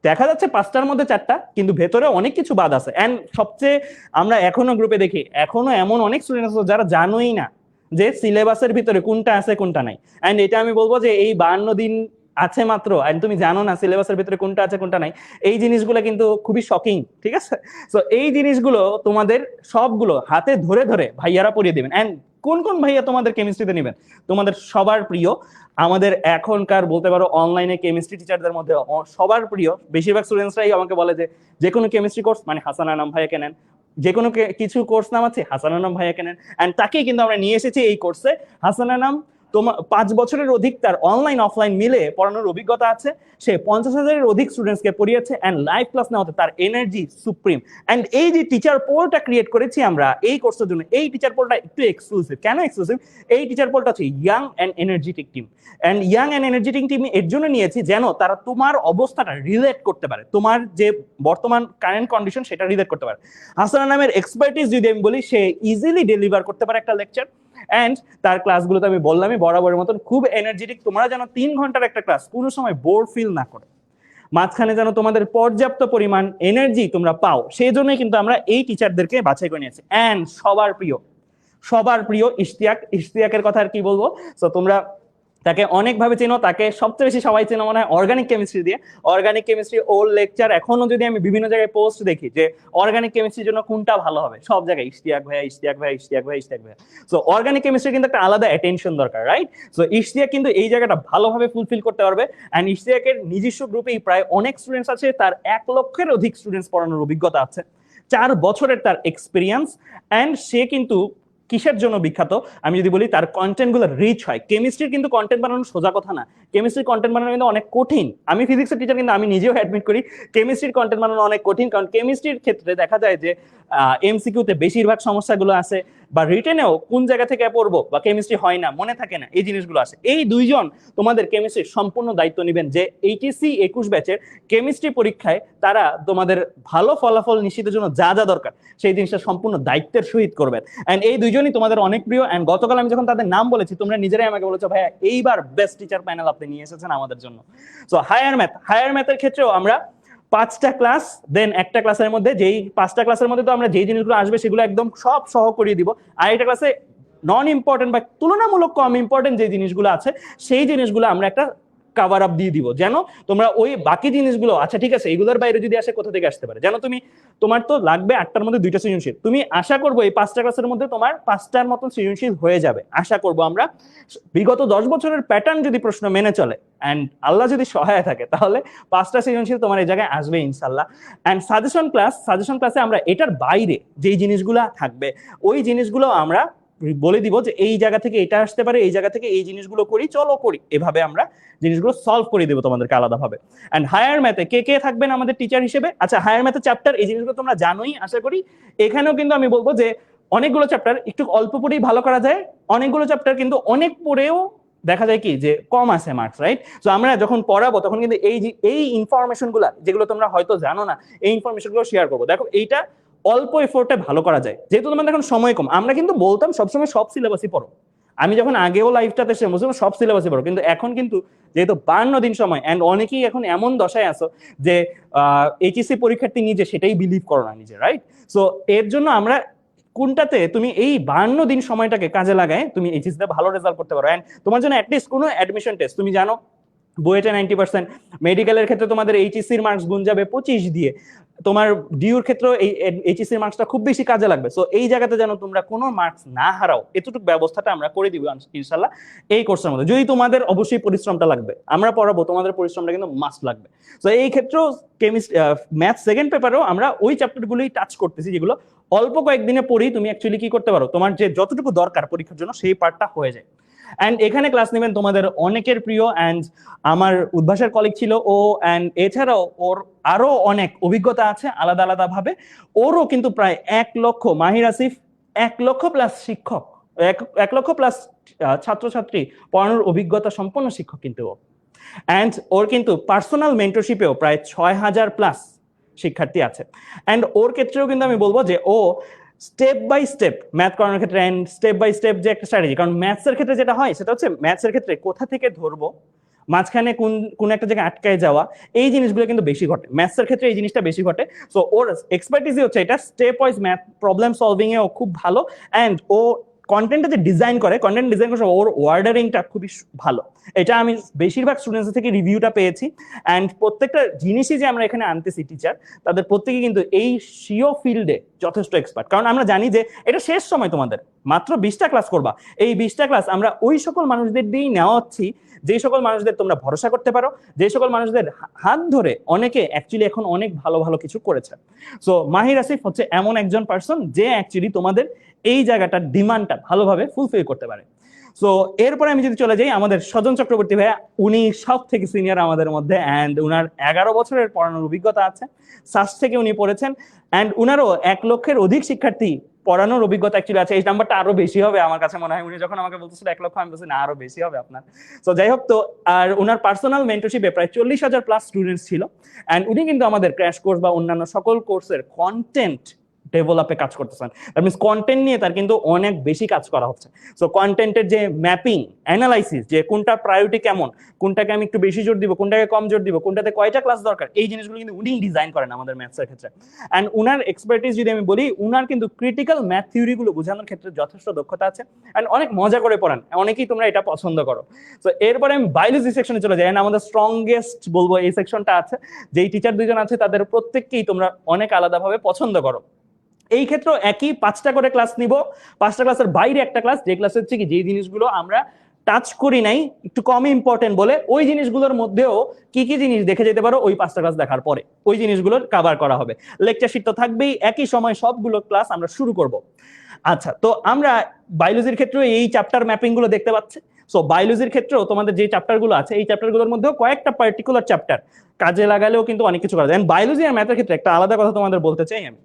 S2: দেখা যাচ্ছে 5টার মধ্যে 4টা, কিন্তু ভেতরে অনেক কিছু বাদ আছে। এন্ড সবচেয়ে আমরা এখনো গ্রুপে দেখি, এখনো এমন অনেক স্টুডেন্ট আছে যারা জানোই না যে সিলেবাসের ভিতরে কোনটা আছে কোনটা নাই। এন্ড এটা আমি বলবো যে এই 52 দিন আছে মাত্র, এন্ড তুমি জানো না সিলেবাসের ভিতরে কোনটা আছে কোনটা নাই। এই জিনিসগুলো কিন্তু খুবই শকিং, ঠিক আছে? সো এই জিনিসগুলো তোমাদের সবগুলো হাতে ধরে ধরে ভাইয়ারা পড়িয়ে দিবেন। এন্ড কোন কোন ভাইয়া তোমাদের কেমিস্ট্রিতে নেবেন? তোমাদের সবার প্রিয়, আমাদের এখনকার বলতে পারো অনলাইনে কেমিস্ট্রি টিচারদের মধ্যে সবার প্রিয়, বেশিরভাগ স্টুডেন্টসরাই আমাকে বলে যে কোনো কেমিস্ট্রি কোর্স মানে হাসান আনাম ভাইয়াকে নেন, যে কোনো কিছু কোর্স নাম আছে হাসান আনাম ভাইয়াকে নেন। এন্ড তাকেই কিন্তু আমরা নিয়ে এসেছি এই কোর্সে। হাসান আনাম তোমার 5 বছরের অধিক তার অনলাইন অফলাইন মিলে পড়ানোর অভিজ্ঞতা আছে। সে 50,000-এর অধিক স্টুডেন্টসকে পড়িয়েছে এন্ড লাইভ ক্লাস নেওয়াতে তার এনার্জি সুপ্রিম। এন্ড এই যে টিচার পোলটা ক্রিয়েট করেছি আমরা এই কোর্সের জন্য, এই টিচার পোলটা একটু এক্সক্লুসিভ। কেন এক্সক্লুসিভ? এই টিচার পোলটা হচ্ছে young and energetic team. And young and energetic team এর জন্য নিয়েছি যেন তারা তোমার অবস্থাটা রিলেট করতে পারে, তোমার যে বর্তমান কারেন্ট কন্ডিশন সেটা রিলেট করতে পারে। হাসান নামের এক্সপার্টিস যদি আমি বলি, সে ইজিলি ডেলিভার করতে পারে একটা লেকচার। এন্ড তার ক্লাসগুলোতে আমি বললামই বরাবরের মতন খুব এনার্জেটিক। তোমরা যেন 3 ঘন্টার একটা ক্লাস কোনো সময় বোর ফিল না করে, মাঝখানে যেন তোমাদের পর্যাপ্ত পরিমাণ এনার্জি তোমরা পাও, সেই জন্যই কিন্তু আমরা এই টিচারদেরকে বাছাই করে নিয়েছি। এন্ড সবার প্রিয় ইশতিয়াক। ইশতিয়াকের কথা আর কি বলবো? সো তোমরা তাকে অনেকভাবে চেনো, তাকে সবচেয়ে বেশি সবাই চেনো মনে হয় অর্গানিক কেমিস্ট্রি দিয়ে। অর্গানিক কেমিস্ট্রি ওর লেকচার এখনো যদি আমি বিভিন্ন জায়গায় পোস্ট দেখি যে অর্গানিক কেমিস্ট্রির জন্য কোনটা ভালো হবে, সব জায়গায় ইশতিয়াক ভাইয়া, ইশতিয়াক ভাইয়া, ইশতিয়াক ভাইয়া, ইশতিয়াক ভাইয়া। সো অর্গানিক কেমিস্ট্রি কিন্তু একটা আলাদা অ্যাটেনশন দরকার, রাইট? সো ইশতিয়াক কিন্তু এই জায়গাটা ভালোভাবে ফুলফিল করতে পারবে। এন্ড ইশতিয়াকের নিজস্ব গ্রুপেই প্রায় অনেক স্টুডেন্টস আছে, তার 1 লক্ষের অধিক স্টুডেন্টস পড়ানোর অভিজ্ঞতা আছে, 4 বছরের তার এক্সপিরিয়েন্স। এন্ড সে কিন্তু কিসের জন্য বিখ্যাত আমি যদি বলি, তার কন্টেন্ট গুলো রিচ হয়। কেমিস্ট্রির কিন্তু কন্টেন্ট বানানো সোজা কথা না, কেমিস্ট্রির কন্টেন্ট বানানো কিন্তু অনেক কঠিন। আমি ফিজিক্সের টিচার, কিন্তু আমি নিজেও অ্যাডমিট করি কেমিস্ট্রির কন্টেন্ট বানানো অনেক কঠিন। কারণ কেমিস্ট্রির ক্ষেত্রে দেখা যায় যে এমসিকিউতে বেশিরভাগ সমস্যাগুলো আসে, বা রিটেনেও কোন জায়গা থেকে পড়বো বা কেমিস্ট্রি হয় না, মনে থাকে না, এই জিনিসগুলো আসে। এই 2 জন তোমাদের কেমিস্ট্রির সম্পূর্ণ দায়িত্ব নেবেন, যে এইচএসসি 21 ব্যাচের কেমিস্ট্রি পরীক্ষায় তারা তোমাদের ভালো ফলাফল নিশ্চিতের জন্য যা যা দরকার সেই জিনিসটা সম্পূর্ণ দায়িত্বের সহিত করবেন। এন্ড এই 2 জনই তোমাদের অনেক প্রিয়। এন্ড গতকাল আমি যখন তাদের নাম বলেছি, তোমরা নিজেরাই আমাকে বলেছো ভাইয়া এইবার বেস্ট টিচার প্যানেল আপনি নিয়ে এসেছেন আমাদের জন্য। সো হায়ার ম্যাথের ক্ষেত্রেও আমরা 5টা ক্লাস, দেন একটা ক্লাসের মধ্যে, যেই 5টা ক্লাসের মধ্যে তো আমরা যেই জিনিসগুলো আসবে সেগুলো একদম সব সহ করিয়ে দিব। আর একটা ক্লাসে নন ইম্পর্টেন্ট বা তুলনামূলক কম ইম্পর্টেন্ট যে জিনিসগুলো আছে সেই জিনিসগুলো আমরা একটা কাভার আপ দিয়ে দিব, যেন তোমরা ওই বাকি জিনিসগুলো, আচ্ছা ঠিক আছে এগুলোর বাইরে যদি আসে কোথা থেকে আসতে পারে, যেন তুমি, তোমার তো লাগবে 8টার মধ্যে 2টা সৃজনশীল, তুমি আশা করবো এই 5টা ক্লাসের মধ্যে তোমার 5টার মতন সৃজনশীল হয়ে যাবে, আশা করবো আমরা। বিগত 10 বছরের প্যাটার্ন যদি প্রশ্ন মেনে চলে এন্ড আল্লাহ যদি সহায় থাকে, তাহলে 5টা সৃজনশীল তোমার এই জায়গায় আসবে ইনশাল্লাহ। এন্ড সাজেশন ক্লাসে আমরা এটার বাইরে যেই জিনিসগুলো থাকবে ওই জিনিসগুলো আমরা বলে দিব যে এই জায়গা থেকে এটা আসতে পারে, এই জায়গা থেকে এই জিনিসগুলো করি, চলো করি, এভাবে আমরা জিনিসগুলো সলভ করে দেবো তোমাদেরকে আলাদাভাবে। এন্ড হায়ার ম্যাথে কে কে থাকবেন আমাদের টিচার হিসেবে? আচ্ছা, হায়ার ম্যাথের চ্যাপ্টার এই জিনিসগুলো তোমরা জানোই আশা করি। এখানেও কিন্তু আমি বলবো যে অনেকগুলো চ্যাপ্টার একটু অল্প পড়েই ভালো করা যায়, অনেকগুলো চ্যাপ্টার কিন্তু অনেক পড়েও দেখা যায় কি যে কম আসে মার্কস, রাইট? সো আমরা যখন পড়াবো তখন কিন্তু এই ইনফরমেশন গুলা যেগুলো তোমরা হয়তো জানো না, এই ইনফরমেশন গুলো শেয়ার করবো। দেখো এইটা অল্প এফোর্টে ভালো করা যায়, যেহেতু তোমাদের এখন সময় কম। আমরা কিন্তু বলতাম সবসময় সব সিলেবাসই পড়ো, আমি যখন আগেও লাইভটাতে এসে বলছিলাম সব সিলেবাসই পড়ো, কিন্তু এখন কিন্তু যেহেতু 52 দিন সময়, এন্ড অনেকেই এখন এমন দশায় আছো যে এইচএসসি পরীক্ষার্থী নিজে সেটাই বিলিভ করো না নিজে, রাইট? সো এর জন্য আমরা কোনটাতে তুমি এই 52 দিন সময়টাকে কাজে লাগায় তুমি এইচএসসিতে ভালো রেজাল্ট করতে পারো। এন্ড তোমার জন্য অ্যাটলিস্ট কোনো অ্যাডমিশন টেস্ট, তুমি জানো বুয়েটে 90%, মেডিকেলের ক্ষেত্রে তোমাদের এইচএসসির মার্কস গুণ যাবে 25 দিয়ে, তোমার ডিউর ক্ষেত্রে এই এইচএসসির মার্কসটা খুব বেশি কাজে লাগবে। সো এই জায়গাতে যেন তোমরা কোনো মার্কস না হারাও, এতটুকু ব্যবস্থাটা আমরা করে দিব ইনশাল্লাহ এই কোর্সের মধ্যে। যদি তোমাদের অবশ্যই পরিশ্রমটা লাগবে, আমরা পড়াবো, তোমাদের পরিশ্রমটা কিন্তু মাস্ট লাগবে। সো এই ক্ষেত্রেও কেমিস্ট্রি ম্যাথ সেকেন্ড পেপারেও আমরা ওই চ্যাপ্টারগুলোই টাচ করতেছি, যেগুলো অল্প কয়েকদিনে পড়েই তুমি অ্যাকচুয়ালি কি করতে পারো, তোমার যে যতটুকু দরকার পরীক্ষার জন্য সেই পার্টটা হয়ে যায়। এন্ড এখানে ক্লাস নেবেন তোমাদের অনেকের প্রিয় এন্ড আমার উদ্ভাসের কলিগ ছিল ও, এন্ড এছাড়াও ওর আরো অনেক অভিজ্ঞতা আছে আলাদা আলাদা ভাবে। ওরও কিন্তু প্রায় 1 লক্ষ, মাহির আসিফ 1 লক্ষ প্লাস শিক্ষক, 1 লক্ষ প্লাস ছাত্রছাত্রী পড়ানোর অভিজ্ঞতা সম্পন্ন শিক্ষক কিন্তু ও। অ্যান্ড ওর কিন্তু পার্সোনাল মেন্টরশিপেও প্রায় 6,000+ শিক্ষার্থী আছে। অ্যান্ড ওর ক্ষেত্রেও কিন্তু আমি বলবো যে ও স্টেপ বাই স্টেপ ম্যাথ করানোর ক্ষেত্রে অ্যান্ড স্টেপ বাই স্টেপ যে একটা স্ট্র্যাটেজি, কারণ ম্যাথসের ক্ষেত্রে যেটা হয় সেটা হচ্ছে ম্যাথসের ক্ষেত্রে কোথা থেকে ধরবো, মাঝখানে কোন একটা জায়গায় আটকায় যাওয়া, এই জিনিসগুলো কিন্তু বেশি ঘটে ম্যাথসের ক্ষেত্রে, এই জিনিসটা বেশি ঘটে। সো ওর এক্সপার্টিসই হচ্ছে এটা step wise math problem solving এও খুব ভালো। অ্যান্ড ও কন্টেন্টটা যে ডিজাইন করে, কন্টেন্ট ডিজাইন করে ওর ওয়ার্ডারিংটা খুবই ভালো। এটা আমি বেশিরভাগ স্টুডেন্টস থেকে রিভিউটা পেয়েছি। অ্যান্ড প্রত্যেকটা জিনিসই যে আমরা এখানে আনতেছি টিচার, তাদের প্রত্যেকে কিন্তু এই সিও ফিল্ডে যথেষ্ট এক্সপার্ট। কারণ আমরা জানি যে এটা শেষ সময়, তোমাদের মাত্র 20টা ক্লাস করবা, এই 20টা ক্লাস আমরা ওই সকল মানুষদের দিয়েই নেওয়াচ্ছি যে সকল মানুষদের তোমরা ভরসা করতে পারো, যে সকল মানুষদের হাত ধরে অনেকে অ্যাকচুয়ালি এখন অনেক ভালো ভালো কিছু করেছে। সো মাহির আসিফ হচ্ছে এমন একজন পার্সন যে অ্যাকচুয়ালি তোমাদের এই জায়গাটার ডিমান্ডটা ভালোভাবে ফুলফিল করতে পারে। সো এরপরে আমি যদি চলে যাই আমাদের সজন চক্রবর্তী ভাইয়া, উনি সব থেকে সিনিয়র আমাদের মধ্যে। অ্যান্ড উনার 11 বছরের পড়ানোর অভিজ্ঞতা আছে, সাস থেকে উনি পড়েছেন। অ্যান্ড উনারও 1 লক্ষের অধিক শিক্ষার্থী পড়ানোর অভিজ্ঞতা অ্যাকচুয়ালি আছে। এই নাম্বারটা আরো বেশি হবে আমার কাছে মনে হয়। উনি যখন আমাকে বলতেছিল 1 লক্ষ, আমি বলছি না আরো বেশি হবে আপনার। তো যাই হোক, তো আর উনার পার্সোনাল মেন্টরশিপে প্রায় 40,000+ স্টুডেন্টস ছিল। অ্যান্ড উনি কিন্তু আমাদের ক্র্যাশ কোর্স বা অন্যান্য সকল কোর্সের কন্টেন্ট ডেভেলপে কাজ করতেছেন। দ্যাট মিনস কন্টেন্ট নিয়ে তার কিন্তু অনেক বেশি কাজ করা হচ্ছে। সো কন্টেন্টের যে ম্যাপিং, অ্যানালাইসিস, যে কোনটা প্রায়োরিটি কেমন, কোনটাকে আমি একটু বেশি জোর দিব, কোনটাকে কম জোর দিব, কোনটাতে কয়টা ক্লাস দরকার, এই জিনিসগুলো কিন্তু উনি ডিজাইন করেন আমাদের ম্যাথসের ক্ষেত্রে। অ্যান্ড উনার এক্সপার্টিস যদি আমি বলি, উনার কিন্তু ক্রিটিক্যাল ম্যাথ থিওরিগুলো বোঝানোর ক্ষেত্রে যথেষ্ট দক্ষতা আছে। অ্যান্ড অনেক মজা করে পড়ান, অনেকেই তোমরা এটা পছন্দ করো। তো এরপরে আমি বায়োলজি সেকশনে চলে যাই। আমাদের স্ট্রংগেস্ট বলবো এই সেকশনটা আছে, যেই টিচার দুজন আছে তাদের প্রত্যেককেই তোমরা অনেক আলাদাভাবে পছন্দ করো। এই ক্ষেত্রে একই 5টা করে ক্লাস নিব, 5টা ক্লাসের বাইরে একটা ক্লাস, যে ক্লাস হচ্ছে কি যে জিনিসগুলো আমরা টাচ করি নাই, একটু কম ইম্পর্টেন্ট বলে, ওই জিনিসগুলোর মধ্যেও কি কি জিনিস দেখে যেতে পারো ওই 5টা ক্লাস দেখার পরে ওই জিনিসগুলো কভার করা হবে। লেকচার শিট তো থাকবেই, একই সময় সবগুলো ক্লাস আমরা শুরু করব। আচ্ছা, তো আমরা বায়োলজির ক্ষেত্রে এই চ্যাপ্টার ম্যাপিং গুলো দেখতে পাচ্ছি। সো বায়োলজির ক্ষেত্রেও তোমাদের যে চ্যাপ্টার গুলো আছে, এই চ্যাপ্টার গুলোর মধ্যেও কয়েকটা পার্টিকুলার চ্যাপ্টার কাজে লাগালেও কিন্তু অনেক কিছু করা যায়। বায়োলজি আর ম্যাথের ক্ষেত্রে একটা আলাদা কথা তোমাদের বলতে চাই আমি,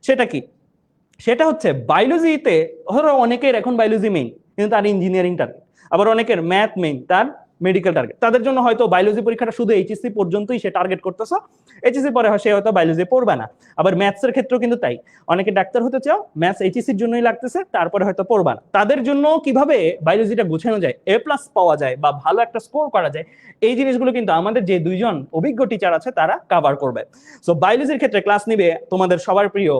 S2: সেটা কি, সেটা হচ্ছে বায়োলজিতে ধরো অনেকের এখন বায়োলজি মেইন কিন্তু তার ইঞ্জিনিয়ারিং টার্গেট, আবার অনেকের ম্যাথ মেইন তার মেডিকেল টার্গেট। তাদের জন্য হয়তো বায়োলজি পরীক্ষাটা শুধু এইচএসসি পর্যন্তই সে টার্গেট করতেছ, এইচএসসি পরে সে হয়তো বায়োলজি পড়বে না। আবার ম্যাথসের ক্ষেত্রেও কিন্তু তাই, অনেকে ডাক্তার হতে চাও, ম্যাথস এইচএসসির জন্যই লাগতেছে, তারপরে হয়তো পড়বা না। তাদের জন্য কিভাবে বায়োলজিটা গুছানো যায়, A+ পাওয়া যায় বা ভালো একটা স্কোর করা যায়, এই জিনিসগুলো কিন্তু আমাদের যে দুইজন অভিজ্ঞ টিচার আছে তারা কভার করবে। সো বায়োলজির ক্ষেত্রে ক্লাস নিবে তোমাদের সবার প্রিয়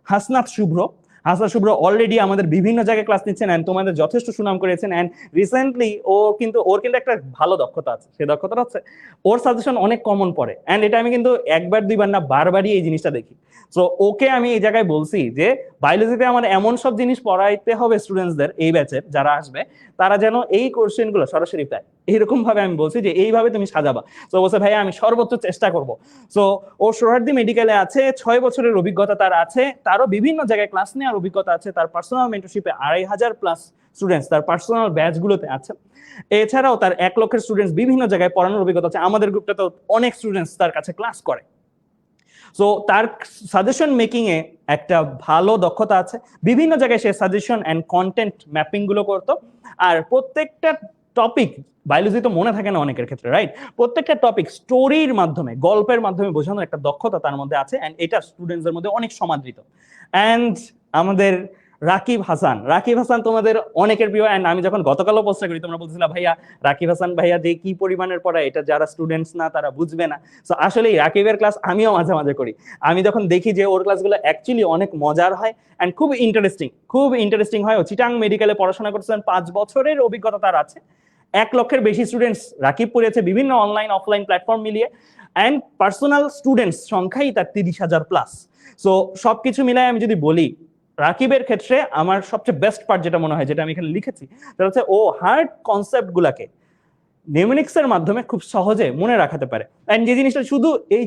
S2: হাসনাত শুভ্র। হাসনাত শুভ্র অলরেডি আমাদের বিভিন্ন জায়গায় ক্লাস নিচ্ছেন এন্ড তোমাদের যথেষ্ট সুনাম করেছেন। এন্ড রিসেন্টলি ওর কিন্তু একটা ভালো দক্ষতা আছে, সেই দক্ষতাটা হচ্ছে ওর সাজেশন অনেক কমন পড়ে। এন্ড এটা আমি কিন্তু একবার দুইবার না বারবারই এই জিনিসটা দেখি। সো ওকে আমি এই জায়গায় বলছি যে বায়োলজিতে আমার এমন সব জিনিস পড়াইতে হবে স্টুডেন্টসদের, এই ব্যাচের যারা আসবে তারা যেন এই কোশ্চেন গুলো সরাসরি পায়, এইরকম ভাবে আমি বলছি যে এইভাবে তুমি সাজাবা। তো বলছে ভাইয়া আমি সর্বোচ্চ চেষ্টা করব। সো ও সোহরাওয়ার্দী মেডিকেলে আছে, 6 বছরের অভিজ্ঞতা তার আছে, তারও বিভিন্ন জায়গায় ক্লাস নেওয়ার অভিজ্ঞতা আছে, তার পার্সোনাল মেন্টরশিপে 2,500+ স্টুডেন্টস তার পার্সোনাল ব্যাচগুলোতে আছে। এছাড়াও তার 1 লক্ষের স্টুডেন্টস বিভিন্ন জায়গায় পড়ানোর অভিজ্ঞতা আছে, আমাদের গ্রুপটাতেও অনেক স্টুডেন্টস তার কাছে ক্লাস করে। সো তার সাজেশন মেকিং এ একটা ভালো দক্ষতা আছে, বিভিন্ন জায়গায় সে সাজেশন এন্ড কন্টেন্ট ম্যাপিং গুলো করতো। আর প্রত্যেকটা টপিক, বায়োলজি তো মনে থাকে না অনেকের ক্ষেত্রে, রাইট, প্রত্যেকটা টপিক স্টোরির মাধ্যমে, গল্পের মাধ্যমে বোঝানোর একটা দক্ষতা তার মধ্যে আছে। এন্ড এটা স্টুডেন্টসদের মধ্যে অনেক সমাদৃত। এন্ড আমাদের রাকিব হাসান তোমাদের অনেকের প্রিয়। এন্ড আমি যখন গতকালও পোস্ট করি তোমরা বলছিলা ভাইয়া রাকিব হাসান ভাইয়া যে কি পরিমাণের পড়ায় এটা যারা স্টুডেন্টস না তারা বুঝবে না। সো আসলে রাকিবের ক্লাস আমিও মাঝে মাঝে করি, আমি যখন দেখি যে ওর ক্লাসগুলো অ্যাকচুয়ালি অনেক মজার হয় এন্ড খুব ইন্টারেস্টিং হয়। ও চিটাং মেডিকেলে পড়াশোনা করছেন, 5 বছরের অভিজ্ঞতা তার আছে, 1 লক্ষের বেশি স্টুডেন্টস রাকিব পড়িয়েছে বিভিন্ন অনলাইন অফলাইন প্ল্যাটফর্ম মিলিয়ে। এন্ড পার্সোনাল স্টুডেন্টস সংখ্যাই তার 30,000+। সো সবকিছু মিলায় আমি যদি বলি রাকিবের ক্ষেত্রে আমার সবচেয়ে বেস্ট পার্ট যেটা মনে হয়, যেটা আমি এখানে লিখেছি, সেটা হচ্ছে ও হার্ড কনসেপ্ট গুলাকে নিউমেরিক্স এর মাধ্যমে খুব সহজে মনে রাখাতে পারে। এন্ড যে জিনিসটা শুধু এই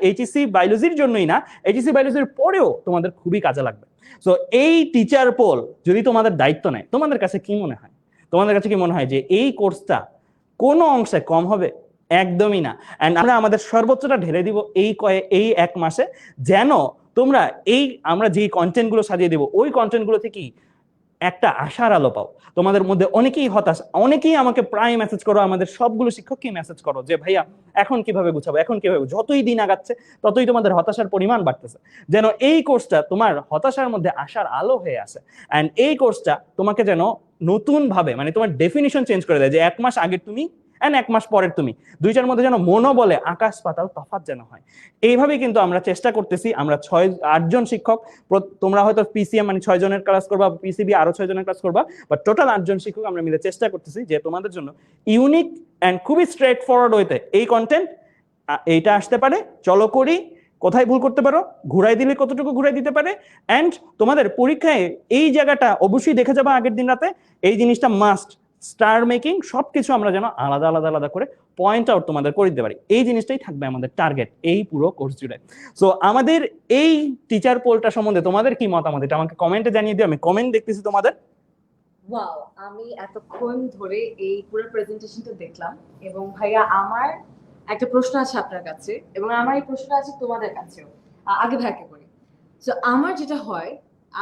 S2: এইচএসসি বায়োলজির জন্যই না, এইচএসসি বায়োলজির পরেও তোমাদের খুবই কাজে লাগবে। সো এই টিচার পোল যদি তোমাদের দায়িত্ব নেয়, তোমাদের কাছে কি মনে হয়, তোমাদের কাছে কি মনে হয় যে এই কোর্সটা কোনো অংশে কম হবে? একদমই না। এন্ড আমরা আমাদের সর্বোচ্চটা ঢেলে দিব এই 1 মাসে, যেন তোমরা আমরা যে কন্টেন্ট গুলো সাজিয়ে দেবো ওই কন্টেন্ট গুলো থেকেই একটা আশার আলো পাও। তোমাদের মধ্যে অনেকেই হতাশ, অনেকেই আমাকে প্রায় মেসেজ করো, আমাদের সবগুলো শিক্ষককেই মেসেজ করো যে ভাইয়া এখন কিভাবে গুছাবো, এখন কিভাবে, যতই দিন আগাচ্ছে ততই তোমাদের হতাশার পরিমাণ বাড়তেছে। যেন এই কোর্সটা তোমার হতাশার মধ্যে আশার আলো হয়ে আসে, অ্যান্ড এই কোর্সটা তোমাকে যেন নতুন ভাবে, মানে তোমার ডেফিনিশন চেঞ্জ করে দেয়, যে 1 মাস আগের তুমি এন্ড 1 মাস পরের তুমি, দুইটার মধ্যে যেন মনও বলে আকাশ পাতাল তফাৎ যেন হয়। এইভাবেই কিন্তু আমরা চেষ্টা করতেছি। আমরা 8জন শিক্ষক, তোমরা হয়তো পিসিএম মানে 6 জনের ক্লাস করবা, পিসিবি আরো 6 জনের ক্লাস করবা, বাট টোটাল 8জন শিক্ষক আমরা মিলে চেষ্টা করতেছি যে তোমাদের জন্য ইউনিক এন্ড খুবই স্ট্রেট ফরওয়ার্ড হইতে এই কন্টেন্ট এইটা আসতে পারে, চলো করি, কোথায় ভুল করতে পারো, ঘুরাই দিলে কতটুকু ঘুরাই দিতে পারে, এন্ড তোমাদের পরীক্ষায় এই জায়গাটা অবশ্যই দেখে যাবা আগের দিন রাতে, এই জিনিসটা মাস্ট, স্টার মেকিং সবকিছু আমরা যেন আলাদা আলাদা আলাদা করে পয়েন্ট আউট তোমাদের করে দিতে পারি। এই জিনিসটাই থাকবে আমাদের টার্গেট এই পুরো কোর্স জুড়ে। সো আমাদের এই টিচার পোলটা সম্বন্ধে তোমাদের কি মতামত, এটা আমাকে কমেন্টে জানিয়ে দিও। আমি কমেন্ট দেখতেছি তোমাদের।
S1: ওয়াও, আমি এতক্ষণ ধরে এই পুরো প্রেজেন্টেশনটা দেখলাম, এবং ভাইয়া আমার একটা প্রশ্ন আছে আপনার কাছে, এবং আমার এই প্রশ্নটা আছে তোমাদের কাছেও। আগে ভাইকে করি। তো আমার যেটা হয়,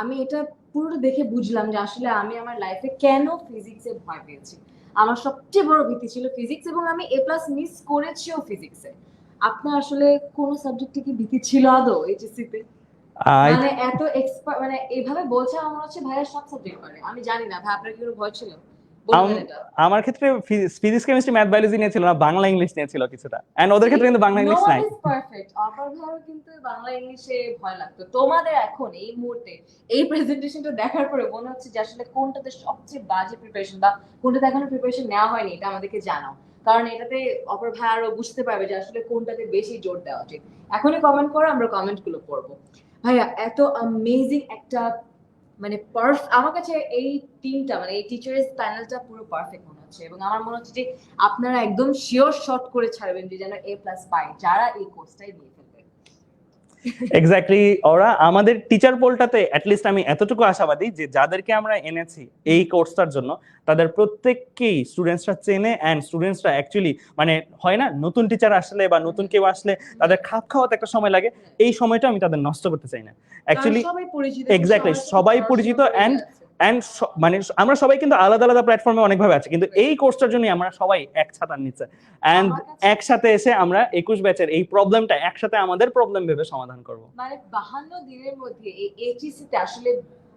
S1: আমি এটা পুরোটা দেখে বুঝলাম যে আসলে আমি আমার লাইফে কেন ফিজিক্সে ভয় পেয়েছি। আমার সবচেয়ে বড় ভীতি ছিল ফিজিক্স, এবং আমি A+ মিস করেছিও ফিজিক্সে। আপনার আসলে কোন সাবজেক্টে কি ভীতি ছিল আদৌ এইচএসসি তে? মানে এত এক্সপার্ট, মানে এইভাবে বলছে আমার মনে হচ্ছে ভাইয়া সব সাবজেক্ট পারে। আমি জানি না ভাই, আপনার কি কোনো ভয় ছিল? বলবেন এটা।
S2: আমার ক্ষেত্রে ফিজিক্স কেমিস্ট্রি ম্যাথ বায়োলজি নিয়ে ছিল না, বাংলা ইংলিশ নিয়ে ছিল কিছুটা, এন্ড ওদের ক্ষেত্রে কিন্তু বাংলা ইংলিশ নাই।
S1: পারফেক্ট। অপর ভাইও কিন্তু বাংলা ইংলিশে ভয় লাগতো। তোমাদের এখন এই মুহূর্তে এই প্রেজেন্টেশনটা দেখার পরে মনে হচ্ছে যে আসলে কোনটাতে সবচেয়ে বাজে প্রিপারেশন, বা কোনটাতে এখনো প্রিপারেশন নেওয়া হয়নি, এটা আমাদেরকে জানাও। কারণ এটাতে অপর ভাই আরো বুঝতে পারবে যে আসলে কোনটাতে বেশি জোর দেওয়া উচিত। এখনই কমেন্ট করো, আমরা কমেন্ট গুলো পড়বো। ভাইয়া এত অ্যামেজিং একটা, মানে আমার কাছে এই টিমটা, মানে এই টিচার্স প্যানেলটা পুরো পারফেক্ট মনে হচ্ছে, এবং আমার মনে হচ্ছে যে আপনারা একদম শিওর শট করে ছাড়বেন যে যেন A+ পায় যারা এই কোর্সটাই নিয়ে ফেলবে।
S2: এক্স্যাক্টলি, ওরা আমাদের টিচার পোলটাতে অ্যাটলিস্ট আমি এতটুকু আশাবাদী যে যাদেরকে আমরা এনেছি এই কোর্সটার জন্য তাদের প্রত্যেককেই স্টুডেন্টসরা চেনে, এন্ড স্টুডেন্টসরা অ্যাকচুয়ালি, মানে হয় না নতুন টিচার আসলে বা নতুন কেউ আসলে তাদের খাপ খাওয়াতে একটা সময় লাগে, এই সময়টা আমি তাদের নষ্ট করতে চাই না অ্যাকচুয়ালি।
S1: সবাই পরিচিত,
S2: এক্স্যাক্টলি, সবাই পরিচিত, এন্ড মানে আমরা সবাই কিন্তু আলাদা আলাদা প্ল্যাটফর্মে অনেকভাবে আছি, কিন্তু এই কোর্সটার জন্য আমরা সবাই এক ছাতার নিচে, এন্ড একসাথে এসে আমরা 21 ব্যাচের এই প্রবলেমটা একসাথে আমাদের প্রবলেম ভেবে সমাধান করব।
S1: মানে 52 দিনের মধ্যে এই এইচএসসি তে আসলে,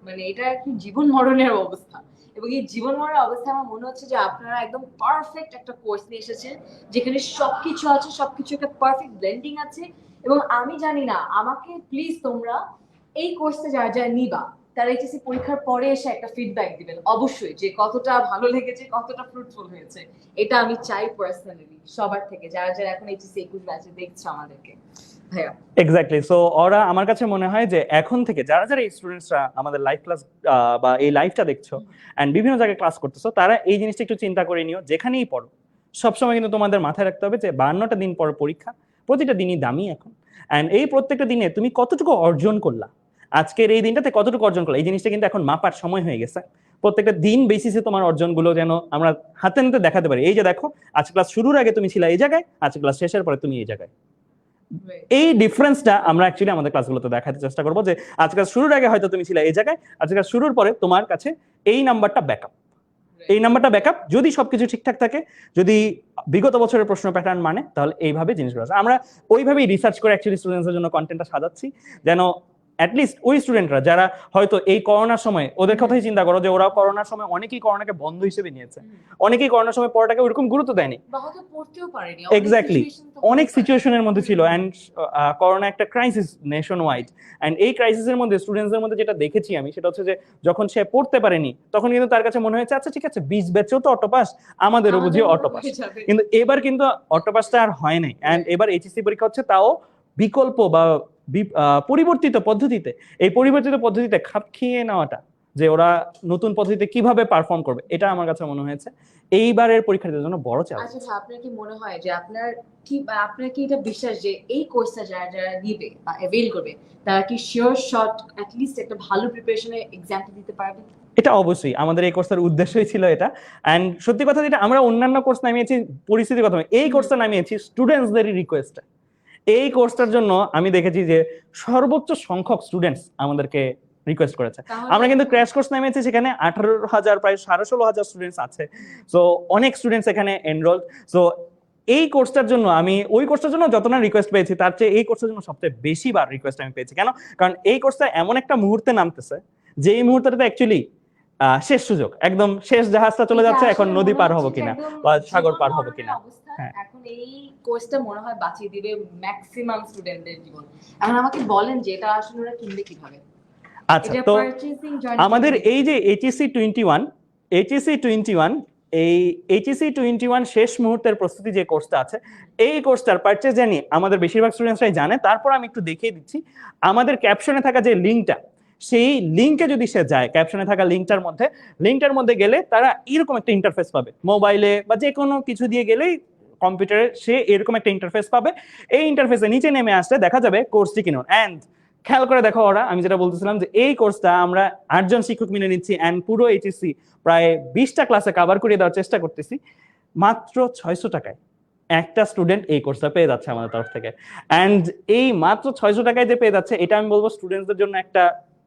S1: মানে এটা একটু জীবন মরণের অবস্থা, এবং এই জীবন মরণের অবস্থায় আমার মনে হচ্ছে যে আপনারা একদম পারফেক্ট একটা কোর্স নিয়ে এসেছেন, যেখানে সবকিছু আছে, সবকিছু একটা পারফেক্ট ব্লেন্ডিং আছে। এবং আমি জানি না, আমাকে প্লিজ তোমরা এই কোর্সে যারা যারা নিবা তারা এইচএসসি পরীক্ষার পরে এসে একটা ফিডব্যাক দিবেন অবশ্যই, যে কতটা ভালো লেগেছে, কতটা ফ্রুটফুল হয়েছে। এটা আমি চাই পার্সোনালি সবার থেকে, যারা যারা এখন এইচএসসি 21 ব্যাচে দেখছো আমাদেরকে। ভাইয়া
S2: এক্স্যাক্টলি, সো ওরা আমার কাছে মনে হয় যে এখন থেকে যারা যারা এই স্টুডেন্টসরা আমাদের লাইভ ক্লাস বা এই লাইভটা দেখছো এন্ড বিভিন্ন জায়গায় ক্লাস করতেছো, তারা এই জিনিসটা একটু চিন্তা করে নিও, যেখানেই পড়ো সবসময় কিন্তু তোমাদের মাথায় রাখতে হবে যে 52টা দিন পর পরীক্ষা, প্রতিটা দিনই দামি এখন, এন্ড এই প্রত্যেকটা দিনে তুমি কতটুকু অর্জন করলা, আজকের এই দিনটাতে কতটুকু অর্জন করলা, এই জিনিসটা কিন্তু এখন মাপার সময় হয়ে গেছে। প্রত্যেকটা দিন বেসিসে তোমার অর্জনগুলো যেন আমরা হাতে নাতে দেখাতে পারি, এই যে দেখো আজ ক্লাস শুরুর আগে তুমি ছিলা এই জায়গায়, আজ ক্লাস শেষের পরে তুমি এই জায়গায়। এই ডিফারেন্সটা আমরা অ্যাকচুয়ালি আমাদের ক্লাসগুলোতে দেখাতে চেষ্টা করবো, যে আজকে শুরুর আগে হয়তো তুমি ছিলে এই জায়গায়, আজকে শুরুর পরে তোমার কাছে এই নাম্বারটা ব্যাকআপ, এই নাম্বারটা ব্যাকআপ, যদি সবকিছু ঠিকঠাক থাকে, যদি বিগত বছরের প্রশ্ন প্যাটার্ন মানে, তাহলে এইভাবে জিনিসগুলো আছে। আমরা ওইভাবেই রিসার্চ করে অ্যাকচুয়ালি স্টুডেন্টসদের জন্য কন্টেন্টটা সাজাচ্ছি, যেন অ্যাটলিস্ট ওই স্টুডেন্টরা যারা হয়তো এই করোনার সময়, ওদের কথাই চিন্তা করো যে ওরাও করোনার সময় অনেকেই করোনাকে বন্ধ হিসেবে নিয়েছে, অনেকেই করোনার সময় পড়াটাকে ওইরকম গুরুত্ব দেয়নি, এক্স্যাক্টলি, অনেক সিচুয়েশনের মধ্যে ছিল, এন্ড করোনা একটা ক্রাইসিস নেশন ওয়াইড, এন্ড এই ক্রাইসিসের মধ্যে স্টুডেন্টসদের মধ্যে যেটা দেখেছি আমি, সেটা হচ্ছে যে যখন সে পড়তে পারেনি তখন কিন্তু তার কাছে মনে হয়েছে আচ্ছা ঠিক আছে 20 ব্যাচেও তো অটোপাস, আমাদেরও বুঝিয়ে অটোপাস, কিন্তু এবার কিন্তু অটোপাসটা আর হয় নাই, এন্ড এবার এইচএসসি পরীক্ষা হচ্ছে তাও বিকল্প বা পরিবর্তিত পদ্ধতিতে। এই পরিবর্তিত পদ্ধতিতে খাপ খেয়ে নেওয়াটা, যে ওরা নতুন পদ্ধতিতে কিভাবে পারফর্ম করবে, এটা আমার কাছে মনে হয়েছে এইবারের পরীক্ষার্থীদের জন্য বড় চ্যালেঞ্জ।
S1: আচ্ছা, আপনার কি মনে হয় যে আপনার কি এটা বিশ্বাস যে এই কোর্সটা যারা যারা নিবে বা অ্যাভেল করবে তারা কি শিওর শট অ্যাট লিস্ট একটা ভালো প্রিপারেশনে এক্সামটা দিতে পারবে?
S2: এটা অবশ্যই আমাদের এই কোর্সের উদ্দেশ্যই ছিল এটা, এন্ড সত্যি কথা যেটা আমরা অন্যান্য কোর্স নামিয়েছি পরিস্থিতির কথা, এই কোর্সটা নামিয়েছি স্টুডেন্টসদেরই রিকোয়েস্টে। এই কোর্সটার জন্য আমি দেখেছি যে সর্বোচ্চ সংখ্যক স্টুডেন্টস আমাদেরকে রিকোয়েস্ট করেছে।
S1: তাহলে
S2: আমরা কিন্তু ক্র্যাশ কোর্স নামিয়েছি, সেখানে 18,000 প্রায় 16,500 স্টুডেন্টস আছে। সো অনেক স্টুডেন্টস এখানে এনরোল। সো এই কোর্সটার জন্য আমি ওই কোর্সটার জন্য যত না রিকোয়েস্ট পেয়েছি তার চেয়ে এই কোর্সের জন্য সবচেয়ে বেশি বার রিকোয়েস্ট আমি পেয়েছি। কেন? কারণ এই কোর্সটা এমন একটা মুহূর্তে নামতেছে যে এই মুহূর্তটা অ্যাকচুয়ালি শেষ সুযোগ, একদম শেষ জাহাজটা চলে
S1: এটা
S2: যাচ্ছে, এখন
S1: আসলে
S2: নদী
S1: মনে
S2: পার
S1: হচ্ছে
S2: হবো
S1: যে
S2: কিনা
S1: একদম
S2: বা সাগর
S1: জীবন
S2: পার হবো
S1: মরণের
S2: কিনা।
S1: অবস্থা।
S2: হ্যাঁ,
S1: এখন এই কোর্সটা মনে হয় বাঁচিয়ে দিবে ম্যাক্সিমাম স্টুডেন্টদের জীবন। এখন আমাকে বলেন যে এটা আসলে ওরা কিনবে কিভাবে?
S2: আচ্ছা।
S1: এটা
S2: তো
S1: পারচেজিং জার্নি
S2: আমাদের এই যে এইচএসসি 21 এই এইচএসসি 21 শেষ মুহূর্তের প্রস্তুতি যে কোর্সটা আছে, এই কোর্সটার পারচেজ জানি আমাদের বেশিরভাগ স্টুডেন্টসরাই জানে। তারপর আমি একটু দেখিয়ে দিচ্ছি আমাদের ক্যাপশনে থাকা যে লিঙ্কটা, সেই লিঙ্কে যদি সে যায়, ক্যাপশনে থাকা লিঙ্কটার মধ্যে গেলে তারা এরকম একটা ইন্টারফেস পাবে। মোবাইলে বা যে কোনো কিছু দিয়ে গেলেই কম্পিউটারে সে এরকম একটা ইন্টারফেস পাবে। এই ইন্টারফেসে নিচে নেমে আসলে দেখা যাবে কোর্সটি কিনুন। এন্ড খেয়াল করে দেখো ওরা, আমি যেটা বলতেছিলাম যে এই কোর্সটা আমরা 8 জন শিক্ষক মিলে নিচ্ছি এন্ড পুরো এইচএসসি প্রায় 20টা ক্লাসে কভার করে দেওয়ার চেষ্টা করতেছি মাত্র 600 টাকায়। একটা স্টুডেন্ট এই কোর্সটা পেয়ে যাচ্ছে আমাদের তরফ থেকে। এন্ড এই মাত্র 600 টাকায় যে পেয়ে যাচ্ছে, এটা আমি বলবো স্টুডেন্টসদের জন্য একটা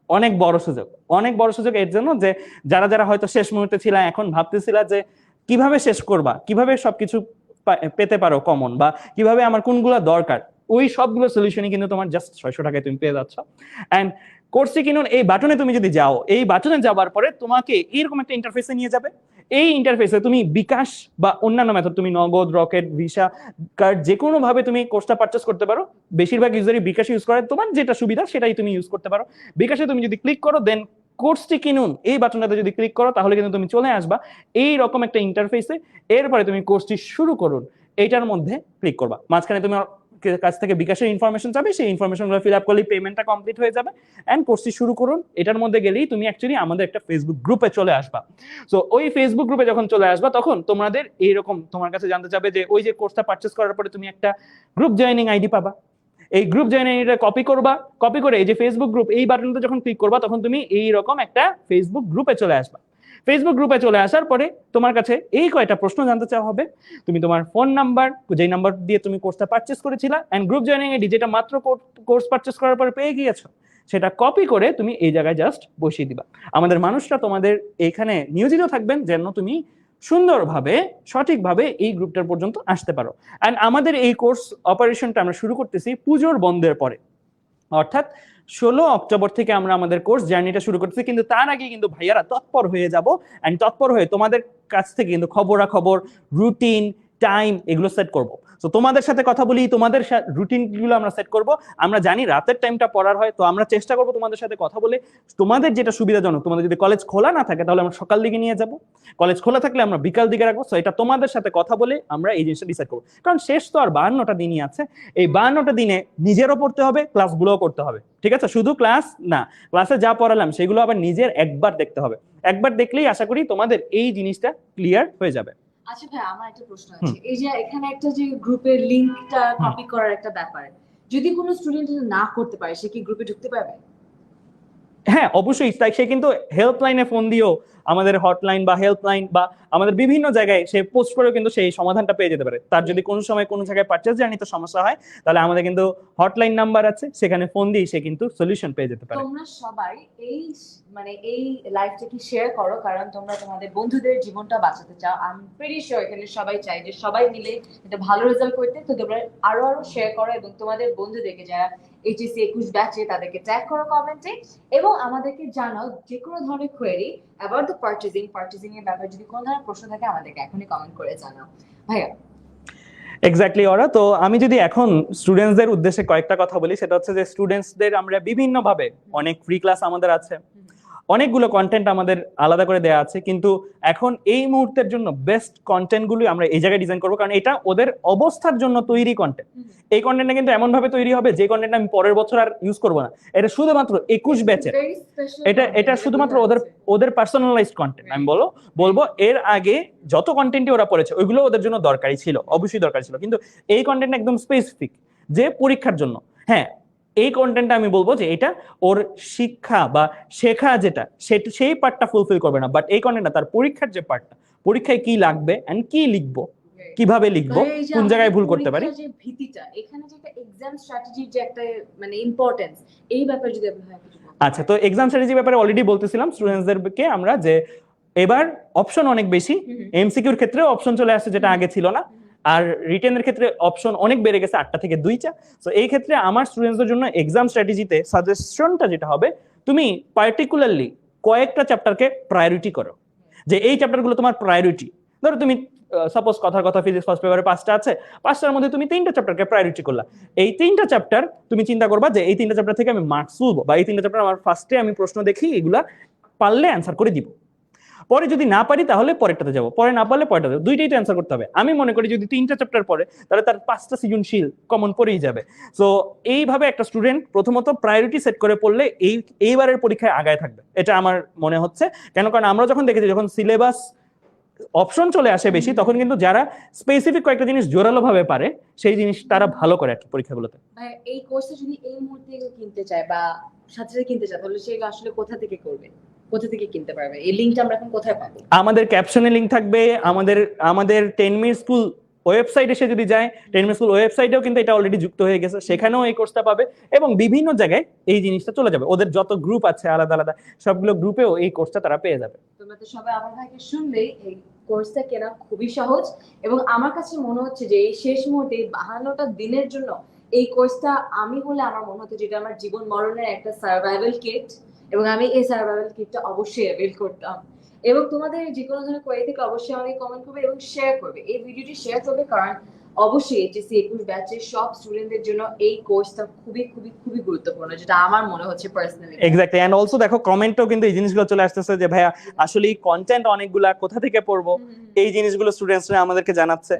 S2: অনেক বড় সুযোগ। অনেক বড় সুযোগ এর জন্য যে যারা হয়তো শেষ মুহূর্তে ছিল, এখন ভাবতেছিল যে কিভাবে শেষ করবা, কিভাবে সবকিছু পেতে পারো কমন, বা কিভাবে আমার কোনগুলো দরকার, ওই সবগুলো সলিউশনই কিন্তু তোমার জাস্ট 600 টাকায় তুমি পেয়ে যাচ্ছ। এন্ড কোর্সটি কিনুন এই বাটনে তুমি যদি যাও, এই বাটনে যাওয়ার পরে তোমাকে এরকম একটা ইন্টারফেসে নিয়ে যাবে। এই ইন্টারফেসে তুমি বিকাশ বা অন্যান্য মেথড, তুমি নগদ, রকেট, ভিসা কার্ড, যে কোনো ভাবে তুমি কোর্সটা পারচেস করতে পারো। বেশিরভাগ ইউজারই বিকাশ ইউজ করে, তোমার যেটা সুবিধা সেটাই তুমি ইউজ করতে পারো। বিকাশে তুমি যদি ক্লিক করো, দেন কোর্সটি কিনুন এই বাটনটাতে যদি ক্লিক করো, তাহলে কিন্তু তুমি চলে আসবা এই রকম একটা ইন্টারফেসে। এরপরে তুমি কোর্সটি শুরু করুন এইটার মধ্যে ক্লিক করবা। মাঝখানে তুমি কাছ থেকে বিকাশের ইনফরমেশন চাবে, সেই ইনফরমেশনগুলো ফিল আপ করলেই পেমেন্টটা কমপ্লিট হয়ে যাবে। এন্ড কোর্সটি শুরু করুন। এটার মধ্যে গেলেই তুমি অ্যাকচুয়ালি আমাদের একটা ফেসবুক গ্রুপে চলে আসবা। সো ওই ফেসবুক গ্রুপে যখন চলে আসবা, তখন তোমাদের এইরকম তোমার কাছে জানতে চাবে যে ওই যে কোর্সটা পারচেস করার পরে তুমি একটা গ্রুপ জয়েনিং আইডি পাবা। এই গ্রুপ জয়েনিং আইডিটা কপি করবা, কপি করে এই যে ফেসবুক গ্রুপ, এই বাটনটা যখন ক্লিক করবা, তখন তুমি এইরকম একটা ফেসবুক গ্রুপে চলে আসবা। ফেসবুক গ্রুপে চলে আসার পরে তোমার কাছে এই কয়টা প্রশ্ন জানতে চাওয়া হবে। তুমি তোমার ফোন নাম্বার, যেই নাম্বার দিয়ে তুমি কোর্সটা পারচেস করেছিলা, এন্ড গ্রুপ জয়েনিং আইডি যেটা মাত্র কোর্স পারচেস করার পরে পেয়ে গিয়েছো, সেটা কপি করে তুমি এই জায়গায় জাস্ট বসিয়ে দিবা। আমাদের মানুষরা তোমাদের এখানে নিয়োজিত থাকবেন যেন তুমি সুন্দরভাবে সঠিকভাবে এই গ্রুপটার পর্যন্ত আসতে পারো। এন্ড আমাদের এই কোর্স অপারেশনটা আমরা শুরু করতেছি পুজোর বন্ধের পরে, অর্থাৎ 16 অক্টোবর থেকে আমরা আমাদের কোর্স জার্নিটা শুরু করতেছি। কিন্তু তার আগে কিন্তু ভাইয়ারা তৎপর হয়ে যাব, এন্ড তৎপর হয়ে তোমাদের কাছ থেকে কিন্তু খবরাখবর, রুটিন, টাইম এগুলো সেট করব। তো তোমাদের সাথে কথা বলি, তোমাদের রুটিন গুলো আমরা সেট করব। আমরা জানি রাতের টাইমটা পড়ার হয়, তো আমরা চেষ্টা করব তোমাদের সাথে কথা বলে তোমাদের যেটা সুবিধাজনক। তোমাদের যদি কলেজ খোলা না থাকে তাহলে আমরা সকাল দিকে নিয়ে যাব, কলেজ খোলা থাকলে আমরা বিকাল দিকে রাখবো। তো এটা তোমাদের সাথে কথা বলে আমরা এই জিনিসটা ডিসাইড করবো। কারণ শেষ তো আর 52টা দিনই আছে, এই 52টা দিনে নিজেরও পড়তে হবে, ক্লাসগুলোও করতে হবে। ঠিক আছে, শুধু ক্লাস না, ক্লাসে যা পড়ালাম সেগুলো আবার নিজের একবার দেখতে হবে। একবার দেখলেই আশা করি তোমাদের এই জিনিসটা ক্লিয়ার হয়ে যাবে।
S1: আচ্ছা ভাই, আমার একটা প্রশ্ন আছে। এই যে এখানে একটা যে গ্রুপের লিংকটা কপি করার একটা ব্যাপার, যদি কোনো স্টুডেন্ট না করতে পারে, সে কি গ্রুপে ঢুকতে পারবে?
S2: হ্যাঁ, অবশ্যই। তাই সে কিন্তু হেল্পলাইনে ফোন দিয়েও, আমাদের হটলাইন বা হেল্পলাইন বা আমাদের বিভিন্ন জায়গায় সে পোস্ট করেও কিন্তু সেই সমাধানটা পেয়ে যেতে পারে। তার যদি কোনো সময় কোনো জায়গায় পারচেজ জার্নিতে সমস্যা হয়, তাহলে আমাদের কিন্তু হটলাইন নাম্বার আছে, সেখানে ফোন দিয়ে সে কিন্তু সলিউশন পেয়ে যেতে পারে।
S1: তোমরা সবাই এই এই লাইফটা কি শেয়ার করো কারণ তোমরা তোমাদের বন্ধুদের জীবনটা বাঁচাতে চাও। আই এম প্রিটি শিওর এখানে সবাই চাই যে সবাই মিলে একটা ভালো রেজাল্ট করতে। তো তোমরা আরো শেয়ার করো এবং তোমাদের বন্ধুদেরকে যারা এইচএসসি 21 ব্যাচে তাদেরকে ট্যাগ করো কমেন্টে, এবং আমাদেরকে জানাও যে কোনো ধরনের কোয়েরি অ্যাবাউট দ্য পারচেজিং এর ব্যাপারে যদি কোনো ধরনের প্রশ্ন থাকে আমাদেরকে এখনই কমেন্ট করে জানাও। ভাইয়া
S2: এক্স্যাক্টলি ওরা। তো আমি যদি এখন স্টুডেন্টসদের উদ্দেশ্যে কয়েকটা কথা বলি, সেটা হচ্ছে যে স্টুডেন্টসদের আমরা বিভিন্ন ভাবে অনেক ফ্রি ক্লাস আমাদের আছে, অনেকগুলো কন্টেন্ট আমাদের আলাদা করে দেয়া আছে। কিন্তু এখন এই মুহূর্তের জন্য বেস্ট কন্টেন্ট গুলো আমরা এই জায়গায় ডিজাইন করবো, কারণ এটা ওদের অবস্থার জন্য তৈরি কন্টেন্ট। এই কন্টেন্টটা কিন্তু এমন ভাবে তৈরি হবে যে কন্টেন্ট আমি পরের বছর আর ইউজ করবো না। এটা শুধুমাত্র 21 ব্যাচের, এটা শুধুমাত্র ওদের পার্সোনালাইজড কন্টেন্ট। আমি বলবো এর আগে যত কন্টেন্টই ওরা পড়েছে ওইগুলো ওদের জন্য দরকারি ছিল, অবশ্যই দরকারি ছিল, কিন্তু এই কন্টেন্ট একদম স্পেসিফিক যে পরীক্ষার জন্য। হ্যাঁ, এই কন্টেন্টটা আমি বলবো যে এটা ওর শিক্ষা বা শেখা যেটা সেই পার্টটা ফুলফিল করবে না, বাট এই কন্টেন্টটা তার পরীক্ষার যে পার্টটা, পরীক্ষায় কি লাগবে এন্ড কি লিখবো, কিভাবে লিখবো, কোন জায়গায় ভুল করতে পারি,
S1: যে ভীতিটা এখানে যে একটা এক্সাম স্ট্র্যাটেজির যে একটা ইম্পর্টেন্স, এই ব্যাপারে যদি আপনি কিছু বলেন।
S2: আচ্ছা, তো এক্সাম স্ট্র্যাটেজি ব্যাপারে অলরেডি বলতেছিলাম স্টুডেন্টসদেরকে আমরা যে এবার অপশন অনেক বেশি, এমসিকিউর ক্ষেত্রে অপশন চলে আসছে যেটা আগে ছিল না, আর রিটেনের ক্ষেত্রে অপশন অনেক বেড়ে গেছে 8টা থেকে 2টা। তো এই ক্ষেত্রে আমার স্টুডেন্টসদের জন্য এক্সাম স্ট্র্যাটেজিতে সাজেশনটা যেটা হবে, তুমি পার্টিকুলারলি কয়েকটা চ্যাপ্টারকে প্রায়োরিটি করো, যে এই চ্যাপ্টারগুলো তোমার প্রায়োরিটি। ধরো তুমি সাপোজ কথার কথা ফিজিক্স ফার্স্ট পেপারে 5টা আছে, 5টার মধ্যে তুমি 3টা চ্যাপ্টারকে প্রায়োরিটি করলা। এই 3টা চ্যাপ্টার তুমি চিন্তা করবা যে এই 3টা চ্যাপ্টার থেকে আমি মার্কস তুলবো, বা এই 3টা চ্যাপ্টার আমার ফার্স্টে আমি প্রশ্ন দেখি, এগুলা পারলে অ্যান্সার করে দিব, পরে যদি না পারি তাহলে পরেরটাতে যাবো, পরে না পারলে পরেরটাতে যাবো, দুইটাই তো অ্যান্সার করতে হবে। আমি মনে করি যদি 3টা চ্যাপ্টার পড়ে তাহলে তার 5টা সৃজনশীল কমন পড়েই যাবে। সো এইভাবে একটা স্টুডেন্ট প্রথমত প্রায়োরিটি সেট করে পড়লে এইবারের পরীক্ষায় আগায় থাকবে, এটা আমার মনে হচ্ছে। কারণ আমরা যখন দেখেছি যখন সিলেবাস অপশন চলে আসে বেশি, তখন কিন্তু যারা স্পেসিফিক কয়েকটা জিনিস জোরালো ভাবে পারে সেই জিনিস তারা ভালো করে আর কি পরীক্ষাগুলোতে।
S1: ভাই এই কোর্সটা যদি এই মুহূর্তে কেউ কিনতে চায় বা সাথে সাথে কিনতে চায়, তাহলে সে আসলে কোথা থেকে করবে, কোথা থেকে কিনতে পারবে? এই লিংকটা আমরা এখন কোথায় পাবো?
S2: আমাদের ক্যাপশনে লিংক থাকবে, আমাদের 10 মিনিট স্কুল ওয়েবসাইটে সে যদি যায়, 10 মিনিট স্কুল ওয়েবসাইটেও কিন্তু এটা অলরেডি যুক্ত হয়ে গেছে, সেখানেও এই কোর্সটা পাবে, এবং বিভিন্ন জায়গায় এই জিনিসটা চলে যাবে। ওদের যত গ্রুপ আছে আলাদা আলাদা, সবগুলো গ্রুপেও এই কোর্সটা তারা পেয়ে যাবে।
S1: তোমরা তো সবাই আমার ভাইকে শুনলেই এই কোর্সটা কেনা খুবই সহজ, এবং আমার কাছে মনে হচ্ছে যে এই শেষ মুহূর্তে 52টা দিনের জন্য এই কোর্সটা আমি হলে আমার মনে হতো যেটা আমার জীবন মরণের একটা সার্ভাইভাল কিট, এবং আমি এই সার্ভাইভাল কিটটা অবশ্যই অ্যাভেল করতাম। এবং তোমাদের যে কোনো ধরনের কোয়েরি থেকে অবশ্যই আমাকে কমেন্ট করবে এবং শেয়ার করবে, এই ভিডিওটি শেয়ার করবে, কারণ অবশ্যই এইচএসসি 21 ব্যাচের সব স্টুডেন্টদের জন্য এই কোর্সটা খুবই খুবই খুবই গুরুত্বপূর্ণ, যেটা আমার মনে হচ্ছে পার্সোনালি।
S2: এক্স্যাক্টলি, এন্ড অলসো দেখো কমেন্টও কিন্তু এই জিনিসগুলো চলে আসতেছে যে ভাইয়া আসলে এই কন্টেন্ট অনেকগুলা, কোথা থেকে পড়বো, এই জিনিসগুলো স্টুডেন্টসরা আমাদেরকে জানাচ্ছে,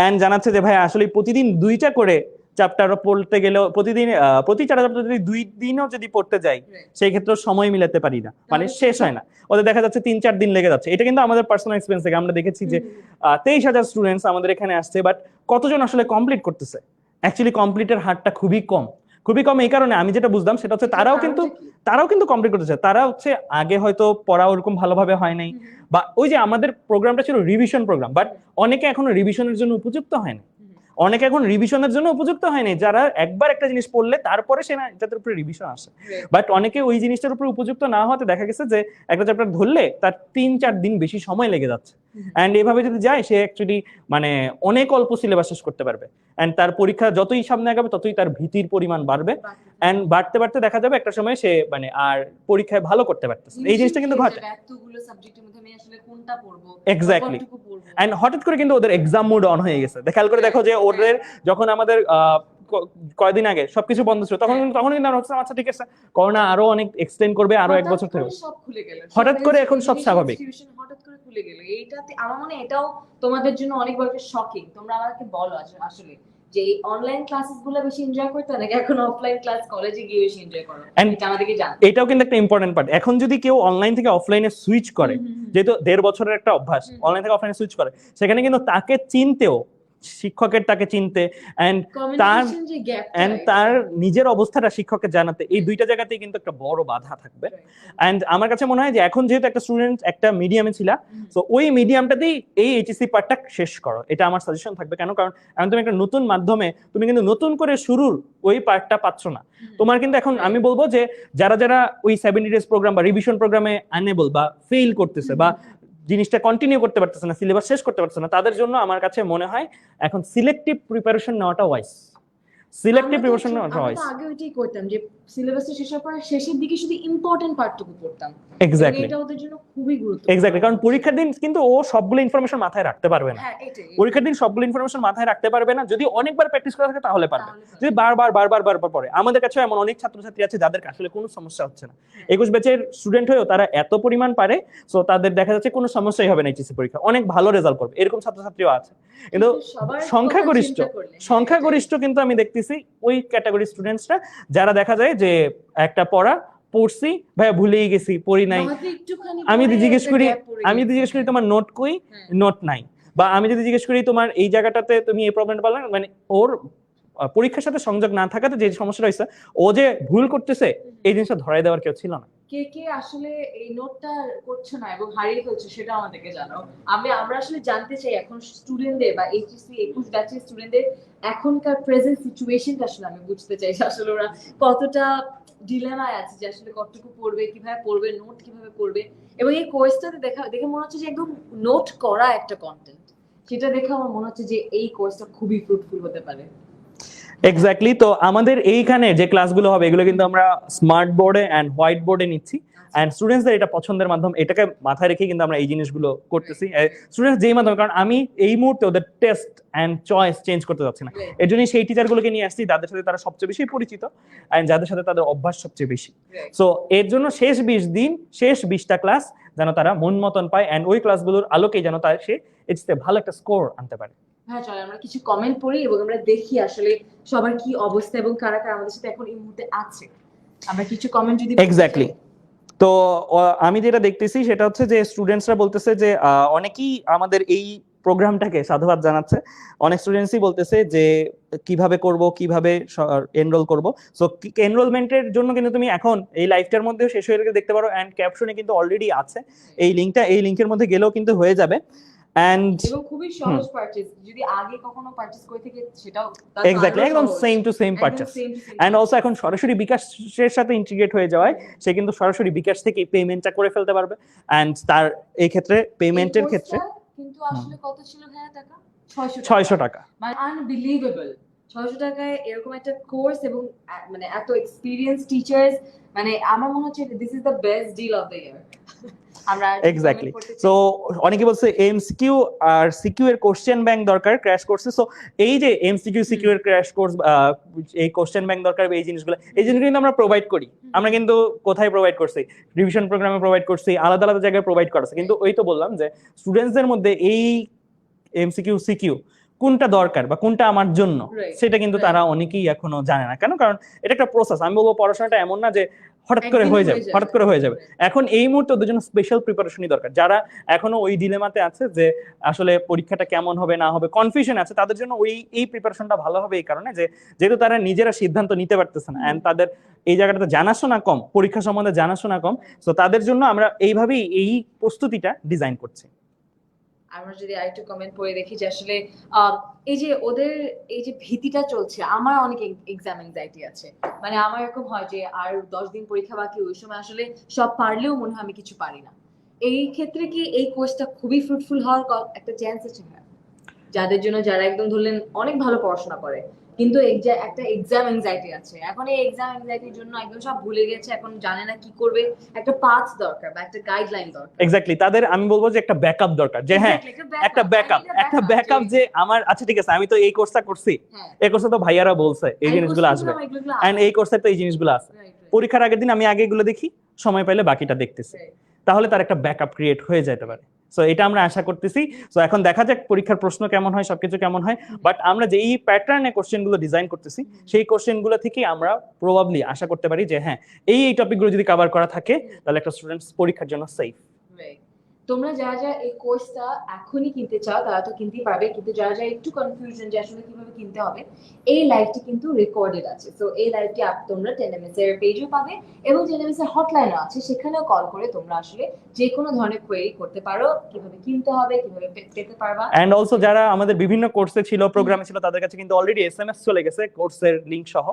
S2: এন্ড জানাচ্ছে যে ভাইয়া আসলে প্রতিদিন 2টা করে চ্যাপ্টার পড়তে গেলেও প্রতিদিন প্রতি 4টা চ্যাপ্টার যদি 2 দিনও যদি পড়তে যাই, সেই ক্ষেত্রে সময় মিলাতে পারি না, মানে শেষ হয় না, ওদের দেখা যাচ্ছে 3-4 দিন লেগে যাচ্ছে। এটা কিন্তু আমাদের পার্সোনাল এক্সপেরিয়েন্স থেকে আমরা দেখেছি যে 23,000 স্টুডেন্টস আমাদের এখানে আসছে, বাট কতজন আসলে কমপ্লিট করতেছে? অ্যাকচুয়ালি কমপ্লিটের হারটা খুবই কম, খুবই কম। এই কারণে আমি যেটা বুঝলাম সেটা হচ্ছে তারাও কিন্তু কমপ্লিট করতেছে, তারা হচ্ছে আগে হয়তো পড়া ওরকম ভালোভাবে হয় নাই, বা ওই যে আমাদের প্রোগ্রামটা ছিল রিভিশন প্রোগ্রাম, বাট অনেকে এখনো রিভিশনের জন্য উপযুক্ত হয় না, অনেকে এখন রিভিশনের জন্য উপযুক্ত হয়নি, যারা একবার একটা জিনিস পড়লে তারপরে সে না এটার উপরে রিভিশন আসে, বাট অনেকে ওই জিনিসটার উপরে উপযুক্ত না হতে দেখা গেছে যে একটা চ্যাপ্টার ধরলে তার 3-4 দিন বেশি সময় লেগে যাচ্ছে। এন্ড এভাবে যদি যায় সে অ্যাকচুয়ালি মানে অনেক অল্প সিলেবাস শেষ করতে পারবে, এন্ড তার পরীক্ষা যতই সামনে আগাবে ততই তার ভীতির পরিমাণ বাড়বে, এন্ড বাড়তে বাড়তে দেখা যাবে একটা সময় সে মানে আর পরীক্ষায় ভালো করতে পারতেছে। এই জিনিসটা কিন্তু ঘটে
S1: এতগুলো সাবজেক্টের মধ্যে আমি আসলে কোনটা পড়বো,
S2: এক্স্যাক্টলি, এন্ড হঠাৎ করে কিন্তু ওদের এক্সাম মোড অন হয়ে গেছে। খেয়াল করে দেখো যে ওদের যখন আমাদের কয়দিন আগে সবকিছু বন্ধ ছিল, তখন কিন্তু আমরা ভাবছিলাম আচ্ছা ঠিক আছে করোনা আরো অনেক এক্সটেন্ড করবে, আরো 1 বছর থেকে
S1: সব খুলে গেল,
S2: হঠাৎ করে এখন সব স্বাভাবিক,
S1: হঠাৎ করে খুলে গেল। এইটাতে আমার মনে এটাও তোমাদের জন্য অনেক বড় একটা শকিং। তোমরা আমাকে বলো আসলে যে অনলাইন ক্লাসেস গুলো বেশি এনজয় করতে নাকি এখন অফলাইন ক্লাস কলেজে গিয়ে বেশি এনজয় করো? এটা আমাদেরকে জানো।
S2: এটাও কিন্তু একটা ইম্পর্টেন্ট পার্ট। এখন যদি কেউ অনলাইন থেকে অফলাইনে সুইচ করে, যেহেতু 1.5 বছরের একটা অভ্যাস, অনলাইন থেকে অফলাইনে সুইচ করে, সেখানে কিন্তু তাকে চিনতেও, শিক্ষকের তাকে চিনতে এন্ড তার নিজের অবস্থাটা শিক্ষককে জানাতে, এই 2টা জায়গাতেই কিন্তু একটা বড় বাধা থাকবে। এন্ড আমার কাছে মনে হয় যে এখন যেহেতু একটা স্টুডেন্ট একটা মিডিয়ামে ছিল, তো ওই মিডিয়ামটাতেই এই এইচএসসি পার্টটা শেষ করো, এটা আমার সাজেশন থাকবে। কারণ এখন তুমি একটা নতুন মাধ্যমে তুমি কিন্তু নতুন করে শুরুর ওই পার্টটা পাচ্ছ না। তোমার কিন্তু এখন আমি বলবো যে যারা যারা ওই 70 ডেজ প্রোগ্রাম বা রিভিশন প্রোগ্রামে আনএবল বা ফেল করতেছে বা জিনিসটা কন্টিনিউ করতে পারতেছে না, সিলেবাস শেষ করতে পারতেছে না, তাদের জন্য আমার কাছে মনে হয় এখন সিলেক্টিভ প্রিপারেশন নেওয়াটা ওয়াইজ। সিলেক্টিভ প্রিপারেশন নেওয়াটা ওয়াইজ।
S1: আমরা আগে ওইটাই করতাম যে সিলেবাসটা শেষ হওয়ার পর শেষের দিকে শুধু ইম্পর্টেন্ট পার্টটুকু পড়তাম।
S2: এক্স্যাক্টলি,
S1: এটা ওদের জন্য খুবই গুরুত্বপূর্ণ।
S2: এক্স্যাক্টলি, কারণ পরীক্ষার দিন কিন্তু ও সবগুলো ইনফরমেশন মাথায় রাখতে পারবে না। পরীক্ষার দিন সবগুলো ইনফরমেশন মাথায় রাখতে পারবে না। যদি অনেকবার প্র্যাকটিস করা থাকে তাহলে পারবে, যদি বারবার পড়ে। আমাদের কাছে এমন অনেক ছাত্রছাত্রী আছে যাদের আসলে কোনো সমস্যা হচ্ছে না, 21 ব্যাচের স্টুডেন্ট হয়েও তারা এত পরিমাণ পারে, সো তাদের দেখা যাচ্ছে কোনো সমস্যাই হবে না এইচএসসি পরীক্ষা, অনেক ভালো রেজাল্ট করবে, এরকম ছাত্রছাত্রীও আছে। কিন্তু সংখ্যাগরিষ্ঠ কিন্তু আমি দেখতেছি ওই ক্যাটাগরি স্টুডেন্টসরা যারা দেখা যায় যে একটা পড়া পড়ছি ভাইয়া ভুলেই গেছি, পড়ি নাই। আমি যদি জিজ্ঞেস করি তোমার নোট কই, নোট নাই। বা আমি যদি জিজ্ঞেস করি তোমার এই জায়গাটাতে তুমি এই প্রবলেমটা পারলে, মানে ওর পরীক্ষার সাথে সংযোগ না থাকাতে যে সমস্যাটা হয়েছে, ও যে ভুল করতেছে এই জিনিসটা ধরাই দেওয়ার কেউ ছিল না।
S1: কে কে আসলে এই নোটটা করছো না এবং হারিয়ে ফেলছো সেটা আমাদেরকে জানাও। আমরা আসলে জানতে চাই এখন স্টুডেন্টদের বা এইচএসসি 21 ব্যাচের স্টুডেন্টদের এখনকার প্রেজেন্ট সিচুয়েশনটা আসলে আমি বুঝতে চাই যে আসলে ওরা কতটা ডিলেমায় আছে, যে আসলে কতটুকু পড়বে, কিভাবে পড়বে, নোট কিভাবে পড়বে। এবং এই কোর্সটাতে দেখে মনে হচ্ছে যে একদম নোট করা একটা কন্টেন্ট, সেটা দেখে আমার মনে হচ্ছে যে এই কোর্সটা খুবই ফ্রুটফুল হতে পারে।
S2: এক্স্যাক্টলি। তো আমাদের এইখানে যে ক্লাসগুলো হবে এগুলো কিন্তু আমরা স্মার্ট বোর্ডে এন্ড হোয়াইট বোর্ডে নিচ্ছি, এন্ড স্টুডেন্টসদের এটা পছন্দের মাধ্যম, এটাকে মাথায় রেখে কিন্তু আমরা এই জিনিসগুলো করতেছি। স্টুডেন্টস যেই মাধ্যমে, কারণ আমি এই মুহূর্তে ওদের টেস্ট এন্ড চয়েস চেঞ্জ করতে যাচ্ছি না, এর জন্য সেই টিচারগুলোকে নিয়ে আসছি যাদের সাথে তারা সবচেয়ে বেশি পরিচিত এন্ড যাদের সাথে তাদের অভ্যাস সবচেয়ে বেশি। সো এর জন্য শেষ 20 দিন, শেষ 20টা ক্লাস যেন তারা মন মতন পায় এন্ড ওই ক্লাসগুলোর আলোকেই যেন তার সে এইচএসসি ভালো একটা স্কোর আনতে পারে।
S1: হ্যাঁ, চলো আমরা কিছু কমেন্ট পড়ি এবং আমরা দেখি আসলে সবার কি অবস্থা এবং কারা কারা আমাদের সাথে এখন এই মুহূর্তে আছে। আমরা কিছু কমেন্ট যদি
S2: এক্স্যাক্টলি। তো আমি যেটা দেখতেছি সেটা হচ্ছে যে স্টুডেন্টসরা বলতেছে যে অনেকেই আমাদের এই প্রোগ্রামটাকে সাধুবাদ জানাচ্ছে। অনেক স্টুডেন্টসই বলতেছে যে কিভাবে করব, কিভাবে এনরোল করব। সো এনরোলমেন্টের জন্য কিন্তু তুমি এখন এই লাইভটার মধ্যেও শেষ হয়ে গেলে দেখতে পারো, এন্ড ক্যাপশনে কিন্তু অলরেডি আছে এই লিংকটা, এই লিংকের মধ্যে গেলেও কিন্তু হয়ে যাবে। এন্ড
S1: এবং খুবই সহজ পারচেজ, যদি আগে কখনো পারচেজ করে থেকে সেটাও
S2: এক্স্যাক্টলি একদম same to same purchase. And also এখন সরাসরি বিকাশের সাথে ইন্টিগ্রেট হয়ে যাওয়ায় সে কিন্তু সরাসরি বিকাশ থেকে পেমেন্টটা করে ফেলতে পারবে। এন্ড তার এই ক্ষেত্রে পেমেন্টের ক্ষেত্রে
S1: কিন্তু আসলে কত ছিল ভাইয়া টাকা?
S2: 600 টাকা।
S1: মানে আনবিলিভেবল, 600 টাকায় এরকম একটা কোর্স এবং মানে এত এক্সপেরিয়েন্স টিচার্স, মানে আমার মনে হচ্ছে this is the best deal of the year. আমরা
S2: এক্স্যাক্টলি। সো অনেকে বলছে এমসিকিউ আর সিকিউ এর কোশ্চেন ব্যাংক দরকার ক্র্যাশ কোর্সে। সো এই যে এমসিকিউ সিকিউ এর ক্র্যাশ কোর্স, এই কোশ্চেন ব্যাংক দরকার, এই জিনিসগুলো কিন্তু আমরা প্রোভাইড করি। আমরা কিন্তু কোথায় প্রোভাইড করছি? রিভিশন প্রোগ্রামে প্রোভাইড করছি, আলাদা আলাদা জায়গায় প্রোভাইড করা আছে। কিন্তু ওই তো বললাম যে স্টুডেন্টসদের মধ্যে এই এমসিকিউ সিকিউ কোনটা দরকার বা কোনটা আমার জন্য, সেটা কিন্তু তারা অনেকেই এখনো জানে না। কেন? কারণ এটা একটা প্রসেস। আমি বলবো পড়াশোনাটা এমন না যে হঠাৎ করে হয়ে যাবে। এখন এই মুহূর্তে ওদের জন্য স্পেশাল প্রিপারেশনই দরকার। যারা এখনো ওই ডিলেমাতে আছে যে আসলে পরীক্ষাটা কেমন হবে না হবে, কনফিউশন আছে, তাদের জন্য এই প্রিপারেশনটা ভালো হবে এই কারণে যে যেহেতু তারা নিজেরা সিদ্ধান্ত নিতে পারতেছে না এন্ড তাদের এই জায়গাটাতে জানাশোনা কম, পরীক্ষা সম্বন্ধে জানাশোনা কম। তো তাদের জন্য আমরা এইভাবেই এই প্রস্তুতিটা ডিজাইন করছি।
S1: আমরা যদি আরেকটু কমেন্ট পড়ে দেখি যে আসলে এই যে ওদের এই যে ভীতিটা চলছে, আমার অনেক এক্সাম এনজাইটি আছে। মানে আমার এরকম হয় যে আর 10 দিন পরীক্ষা বাকি, ওই সময় আসলে সব পারলেও মনে হয় আমি কিছু পারি না। এই ক্ষেত্রে কি এই কোর্সটা খুবই ফ্রুটফুল হওয়ার একটা চান্স আছে? যাদের জন্য, যারা একদম ধরলেন অনেক ভালো পড়াশোনা করে কিন্তু একটা এক্সাম এনজাইটি আছে, এখন এই এক্সাম এনজাইটির জন্য একদম সব ভুলে গেছে, এখন জানে না কি করবে, একটা পাথ দরকার বা একটা গাইডলাইন দরকার।
S2: এক্স্যাক্টলি। তাদের আমি বলবো যে একটা ব্যাকআপ দরকার, যে হ্যাঁ একটা ব্যাকআপ যে আমার আচ্ছা ঠিক আছে, আমি তো এই কোর্সটা করছি, এই কোর্সে তো ভাইয়ারা বলছে এই জিনিসগুলো আসবে, এন্ড এই কোর্সে তো এই জিনিসগুলো আছে। পরীক্ষার আগের দিন আমি আগে এগুলো দেখি, সময় পাইলে বাকিটা দেখতেছি, তাহলে তার একটা ব্যাকআপ ক্রিয়েট হয়ে যেতে পারে। সো এটা আমরা আশা করতেছি। সো এখন দেখা যাক পরীক্ষার প্রশ্ন কেমন হয়, সবকিছু কেমন হয়। বাট আমরা যে এই প্যাটার্নে কোশ্চেনগুলো ডিজাইন করতেছি, সেই কোশ্চেনগুলো থেকেই আমরা প্রবাবলি আশা করতে পারি যে হ্যাঁ এই টপিকগুলো যদি কভার করা থাকে তাহলে একটা স্টুডেন্টস পরীক্ষার জন্য সেফ।
S1: তোমরা যারা যারা এই কোর্সটা এখনই কিনতে চাও তারা তো কিনতেই পারবে, কিন্তু যারা যারা একটু কনফিউশন যে আসলে কিভাবে কিনতে হবে, এই লাইভটি কিন্তু রেকর্ডেড আছে। তো এই লাইভটি তোমরা 10ms এর পেজও পাবে এবং 10ms এর হটলাইনও আছে, সেখানেও কল করে তোমরা আসলে যে কোনো ধরনের কোয়েরি করতে পারো, কিভাবে কিনতে হবে, কিভাবে পেতে পারবা।
S2: এন্ড অলসো যারা আমাদের বিভিন্ন কোর্সে ছিল, প্রোগ্রামে ছিল, তাদের কাছে কিন্তু অলরেডি এসএমএস চলে গেছে কোর্সের লিংক সহ।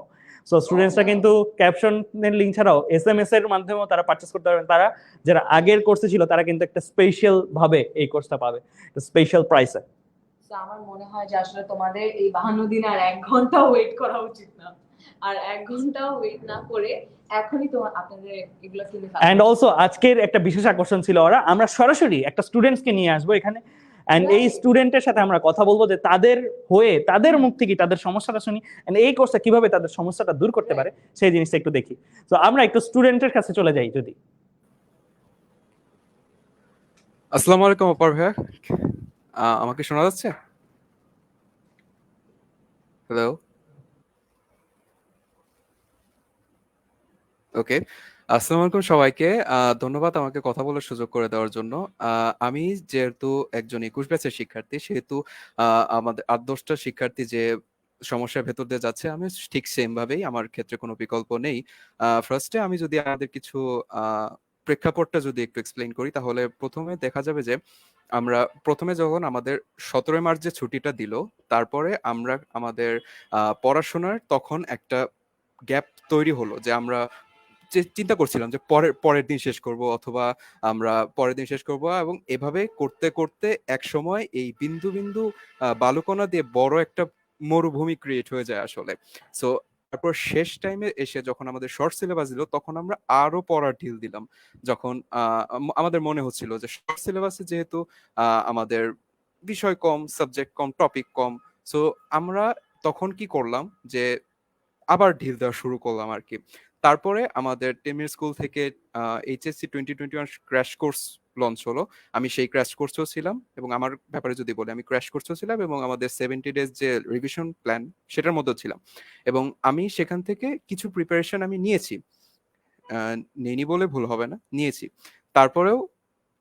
S2: সো স্টুডেন্টসরা কিন্তু ক্যাপশনের লিংক ছাড়াও এসএমএস এর মাধ্যমেও তারা পারচেজ করতে পারবেন। তারা যারা আগের কোর্সে ছিল তারা কিন্তু একটা স্পেশাল ভাবে এই কোর্সটা পাবে, স্পেশাল প্রাইসে।
S1: আমার মনে হয় যে আসলে তোমাদের এই 52 দিন আর 1 ঘন্টা ওয়েট করা উচিত না, আর 1 ঘন্টা ওয়েট না করে এখনই তোমার আপনাদের এগুলো কিনে ফেলা।
S2: এন্ড অলসো আজকের একটা বিশেষ আকর্ষণ ছিল আমরা সরাসরি একটা স্টুডেন্টসকে নিয়ে আসবো এখানে, এন্ড এই স্টুডেন্টের সাথে আমরা কথা বলবো যে তাদের হয়ে তাদের মুখ থেকে তাদের সমস্যাটা শুনি, এন্ড এই কোর্সটা কিভাবে তাদের সমস্যাটা দূর করতে পারে সেই জিনিসটা একটু দেখি। তো আমরা একটু স্টুডেন্টের কাছে চলে যাই যদি।
S3: আসসালামু আলাইকুম অপর ভাইয়া, আমাকে শোনা যাচ্ছে? হ্যালো, ওকে। আসসালামু আলাইকুম সবাইকে। ধন্যবাদ আমাকে কথা বলার সুযোগ করে দেওয়ার জন্য। আমি যেহেতু একজন 21 ব্যাচের শিক্ষার্থী, সেহেতু আমাদের 8-10টা শিক্ষার্থী যে সমস্যার ভেতর দিয়ে যাচ্ছে, আমি ঠিক সেম ভাবেই, আমার ক্ষেত্রে কোনো বিকল্প নেই। ফার্স্টে আমি যদি আমাদের কিছু প্রেক্ষাপটটা যদি একটু এক্সপ্লেইন করি, তাহলে প্রথমে দেখা যাবে যে আমরা প্রথমে যখন আমাদের 17 মার্চ যে ছুটিটা দিল, তারপরে আমরা আমাদের পড়াশোনার তখন একটা গ্যাপ তৈরি হলো, যে আমরা চিন্তা করছিলাম যে পরের পরের দিন শেষ করব, অথবা আমরা পরের দিন শেষ করব, এবং এভাবে করতে করতে এক সময় এই বিন্দু বিন্দু বালুকণা দিয়ে বড় একটা মরুভূমি ক্রিয়েট হয়ে যায় আসলে। সো তারপর শেষ টাইমে এসে যখন আমাদের শর্ট সিলেবাস দিল, তখন আমরা আরো পড়ার ঢিল দিলাম। যখন আমাদের মনে হচ্ছিল যে শর্ট সিলেবাসে যেহেতু আমাদের বিষয় কম, সাবজেক্ট কম, টপিক কম, সো আমরা তখন কি করলাম যে আবার ঢিল দেওয়া শুরু করলাম আর কি। তারপরে আমাদের টেমির স্কুল থেকে এইচএসসি 2021 ক্র্যাশ কোর্স লঞ্চ হলো। আমি সেই ক্র্যাশ কোর্সেও ছিলাম, এবং আমার ব্যাপারে যদি বলি, আমি ক্র্যাশ কোর্সেও ছিলাম, এবং আমাদের 70 ডেজ যে রিভিশন প্ল্যান সেটার মধ্যেও ছিলাম। এবং আমি সেখান থেকে কিছু প্রিপারেশন আমি নিয়েছি, নেইনি বলে ভুল হবে না, নিয়েছি। তারপরেও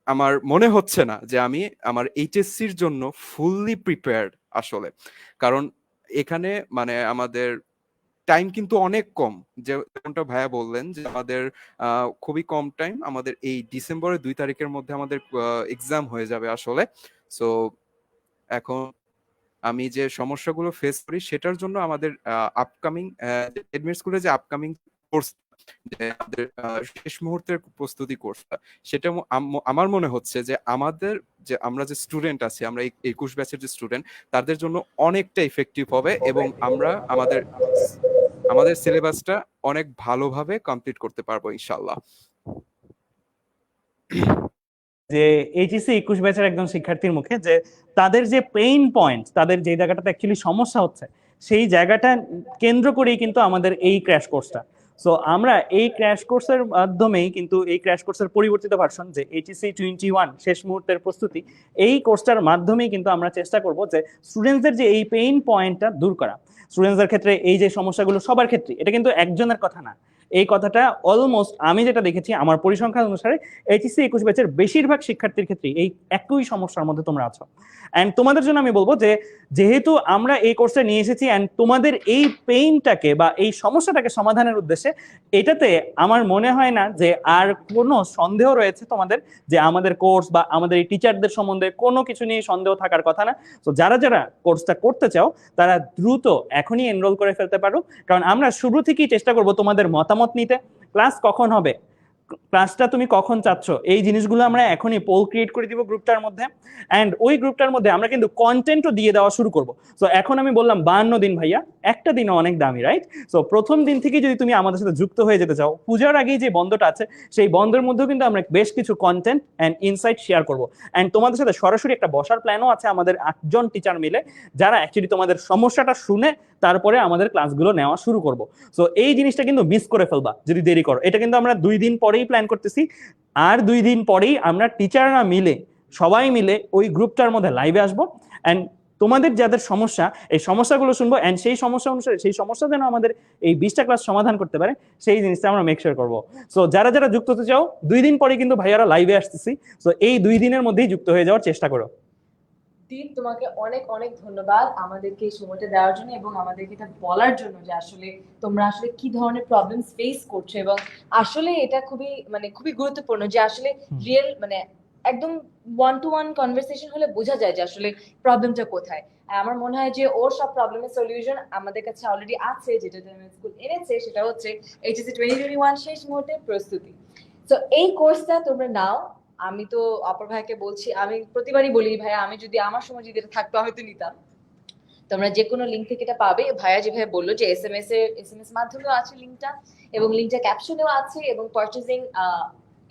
S3: আমার মনে হচ্ছে না যে আমি আমার এইচএসসির জন্য ফুললি প্রিপেয়ার্ড আসলে। কারণ এখানে মানে আমাদের টাইম কিন্তু অনেক কম, যেমনটা ভাইয়া বললেন যে আমাদের খুবই কম টাইম, আমাদের এই ডিসেম্বরের 2 তারিখের মধ্যে আমাদের এক্সাম হয়ে যাবে আসলে। সো এখন আমি যে সমস্যাগুলো ফেস করি সেটার জন্য আমাদের আপকামিং এডমিট স্কুলে যে আপকামিং কোর্স, যে আমাদের শেষ মুহূর্তের প্রস্তুতি কোর্সটা, সেটা আমার মনে হচ্ছে যে আমাদের যে আমরা যে স্টুডেন্ট আছি, আমরা 21 ব্যাচের যে স্টুডেন্ট, তাদের জন্য অনেকটা ইফেক্টিভ হবে, এবং আমরা আমাদের আমাদের সিলেবাসটা অনেক ভালোভাবে কমপ্লিট করতে পারবো ইনশাল্লাহ।
S2: যে এইচএসসি 21 ব্যাচের একজন শিক্ষার্থীর মুখে যে তাদের যে পেইন পয়েন্ট, তাদের যে জায়গাটাতে অ্যাকচুয়ালি সমস্যা হচ্ছে, সেই জায়গাটা কেন্দ্র করেই কিন্তু আমাদের এই ক্র্যাশ কোর্সটা। সো আমরা এই ক্র্যাশ কোর্সের মাধ্যমেই কিন্তু, এই ক্র্যাশ কোর্সের পরিবর্তিত ভার্সন যে এইচএসসি 21 শেষ মুহূর্তের প্রস্তুতি, এই কোর্সটার মাধ্যমেই কিন্তু আমরা চেষ্টা করব যে স্টুডেন্টসদের যে এই পেইন পয়েন্টটা দূর করা। স্টুডেন্টসদের ক্ষেত্রে এই যে সমস্যাগুলো সবার ক্ষেত্রে, এটা কিন্তু একজনের কথা না, এই কথাটা অলমোস্ট আমি যেটা দেখেছি আমার পরিসংখ্যান অনুসারে এইচএসসি 21 ব্যাচের বেশিরভাগ শিক্ষার্থীর ক্ষেত্রে এই একই সমস্যার মধ্যে তোমরা আছো। অ্যান্ড তোমাদের জন্য আমি বলবো যে যেহেতু আমরা এই কোর্সটা নিয়ে এসেছি অ্যান্ড তোমাদের এই পেইনটাকে বা এই সমস্যাটাকে সমাধানের উদ্দেশ্যে, এটাতে আমার মনে হয় না যে আর কোনো সন্দেহ রয়েছে তোমাদের যে আমাদের কোর্স বা আমাদের এই টিচারদের সম্বন্ধে কোনো কিছু নিয়ে সন্দেহ থাকার কথা না। তো যারা যারা কোর্সটা করতে চাও তারা দ্রুত এখনই এনরোল করে ফেলতে পারো, কারণ আমরা শুরু থেকেই চেষ্টা করব তোমাদের মতামত নিতে। ক্লাস কখন হবে, ক্লাসটা তুমি কখন চাচ্ছ, এই জিনিসগুলো আমরা এখনই পোল ক্রিয়েট করে দিব গ্রুপটার মধ্যে, এন্ড ওই গ্রুপটার মধ্যে আমরা কিন্তু কন্টেন্টও দিয়ে দেওয়া শুরু করব। সো এখন আমি বললাম 52 দিন ভাইয়া, একটা দিনও অনেক দামি, রাইট? সো প্রথম দিন থেকে যদি তুমি আমাদের সাথে যুক্ত হয়ে যেতে চাও, পূজার আগেই যে বন্ধটা আছে সেই বন্ধের মধ্যেও কিন্তু আমরা বেশ কিছু কন্টেন্ট এন্ড ইনসাইট শেয়ার করব। এন্ড তোমাদের সাথে সরাসরি একটা বসার প্ল্যানও আছে আমাদের 8 জন টিচার মিলে, যারা অ্যাকচুয়ালি তোমাদের সমস্যাটা শুনে তারপরে আমাদের ক্লাসগুলো নেওয়া শুরু করব। সো এই জিনিসটা কিন্তু মিস করে ফেলবা যদি দেরি করো। এটা কিন্তু আমরা 2 দিন পরেই প্ল্যান করতেছি, আর 2 দিন পরেই আমরা টিচাররা মিলে সবাই মিলে ওই গ্রুপটার মধ্যে লাইভে আসবো, এন্ড তোমাদের যাদের সমস্যা, এই সমস্যাগুলো শুনবো, এন্ড সেই সমস্যা অনুসারে সেই সমস্যা যেন আমাদের এই 20টা ক্লাস সমাধান করতে পারে সেই জিনিসটা আমরা মেক শিওর করবো। সো যারা যারা যুক্ত হতে চাও, 2 দিন পরে কিন্তু ভাইয়ারা লাইভে আসতেছি, সো এই 2 দিনের মধ্যেই যুক্ত হয়ে যাওয়ার চেষ্টা করো।
S1: দীপ, তোমাকে অনেক অনেক ধন্যবাদ আমাদেরকে এই সময়টা দেওয়ার জন্য এবং আমাদেরকে এটা বলার জন্য যে আসলে তোমরা আসলে কি ধরনের প্রবলেমস ফেস করছো, এবং আসলে এটা খুবই গুরুত্বপূর্ণ যে আসলে রিয়েল একদম 1-to-1 কনভারসেশন হলে বোঝা যায় যে আসলে প্রবলেমটা কোথায়। আর আমার মনে হয় যে ওর সব প্রবলেমের সলিউশন আমাদের কাছে অলরেডি আছে, যেটা স্কুল এনেছে, সেটা হচ্ছে এইচএসসি 2021 শেষ মুহূর্তের প্রস্তুতি। তো এই কোর্সটা তোমরা নাও। আমি তো অপর ভাইকে বলছি, আমি প্রতিবারই বলি ভাইয়া, আমি যদি আমার সময় যদি এটা থাকতো আমি তো নিতাম। তোমরা যে কোনো লিঙ্ক থেকে এটা পাবে। ভাইয়া যেভাবে বললো যে এসএমএস মাধ্যমেও আছে লিঙ্কটা, এবং লিঙ্কটা ক্যাপশনেও আছে, এবং পারচেজিং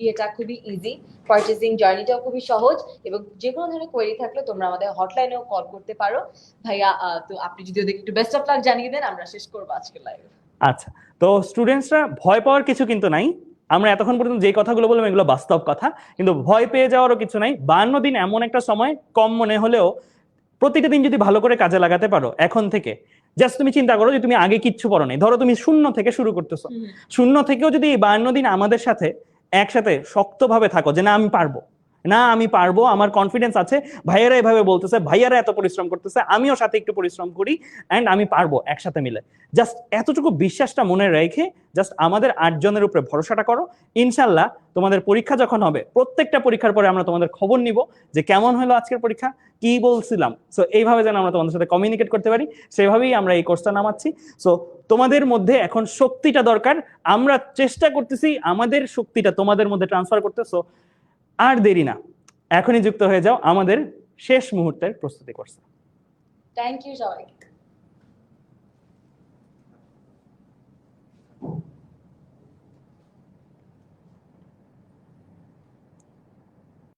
S1: এটা খুবই ইজি, পারচেজিং জার্নিটাও খুবই সহজ, এবং যে কোনো ধরনের কোয়েরি থাকলে তোমরা আমাদের হটলাইনেও কল করতে পারো। ভাইয়া তো আপনি যদি ওদেরকে একটু বেস্ট অফ লাক জানিয়ে দেন, আমরা শেষ করবো আজকের লাইভ।
S2: আচ্ছা, তো স্টুডেন্টসরা ভয় পাওয়ার কিছু কিন্তু নাই, আমরা এতক্ষণ পর্যন্ত যে কথাগুলো বললাম এগুলো বাস্তব কথা, কিন্তু ভয় পেয়ে যাওয়ারও কিছু নাই। 52 দিন এমন একটা সময়, কম মনে হলেও প্রতিটা দিন যদি ভালো করে কাজে লাগাতে পারো এখন থেকে, জাস্ট তুমি চিন্তা করো যে তুমি আগে কিচ্ছু পড়ো নাই, ধরো তুমি শূন্য থেকে শুরু করতেছো, শূন্য থেকেও যদি এই 52 দিন আমাদের সাথে একসাথে শক্তভাবে থাকো যে না আমি পারবো, না আমি পারবো, আমার কনফিডেন্স আছে, ভাইয়ারা এভাবে বলতেছে, ভাইয়ারা এত পরিশ্রম করতেছে, আমিও সাথে একটু পরিশ্রম করি অ্যান্ড আমি পারবো একসাথে মিলে। জাস্ট এতটুকু বিশ্বাসটা মনে রেখে জাস্ট আমাদের 8 জনের উপরে ভরসাটা করো। ইনশাল্লাহ তোমাদের পরীক্ষা যখন হবে, প্রত্যেকটা পরীক্ষার পরে আমরা তোমাদের খবর নিব যে কেমন হলো আজকের পরীক্ষা, কি বলছিলাম। সো এইভাবে যেন আমরা তোমাদের সাথে কমিউনিকেট করতে পারি, সেভাবেই আমরা এই কোর্সটা নামাচ্ছি। সো তোমাদের মধ্যে এখন শক্তিটা দরকার, আমরা চেষ্টা করতেছি আমাদের শক্তিটা তোমাদের মধ্যে ট্রান্সফার করতে। সো আর দেরি না, এখনই যুক্ত হয়ে যাও আমাদের শেষ মুহূর্তের প্রস্তুতি কোর্সে।
S1: থ্যাংক ইউ সবাইকে।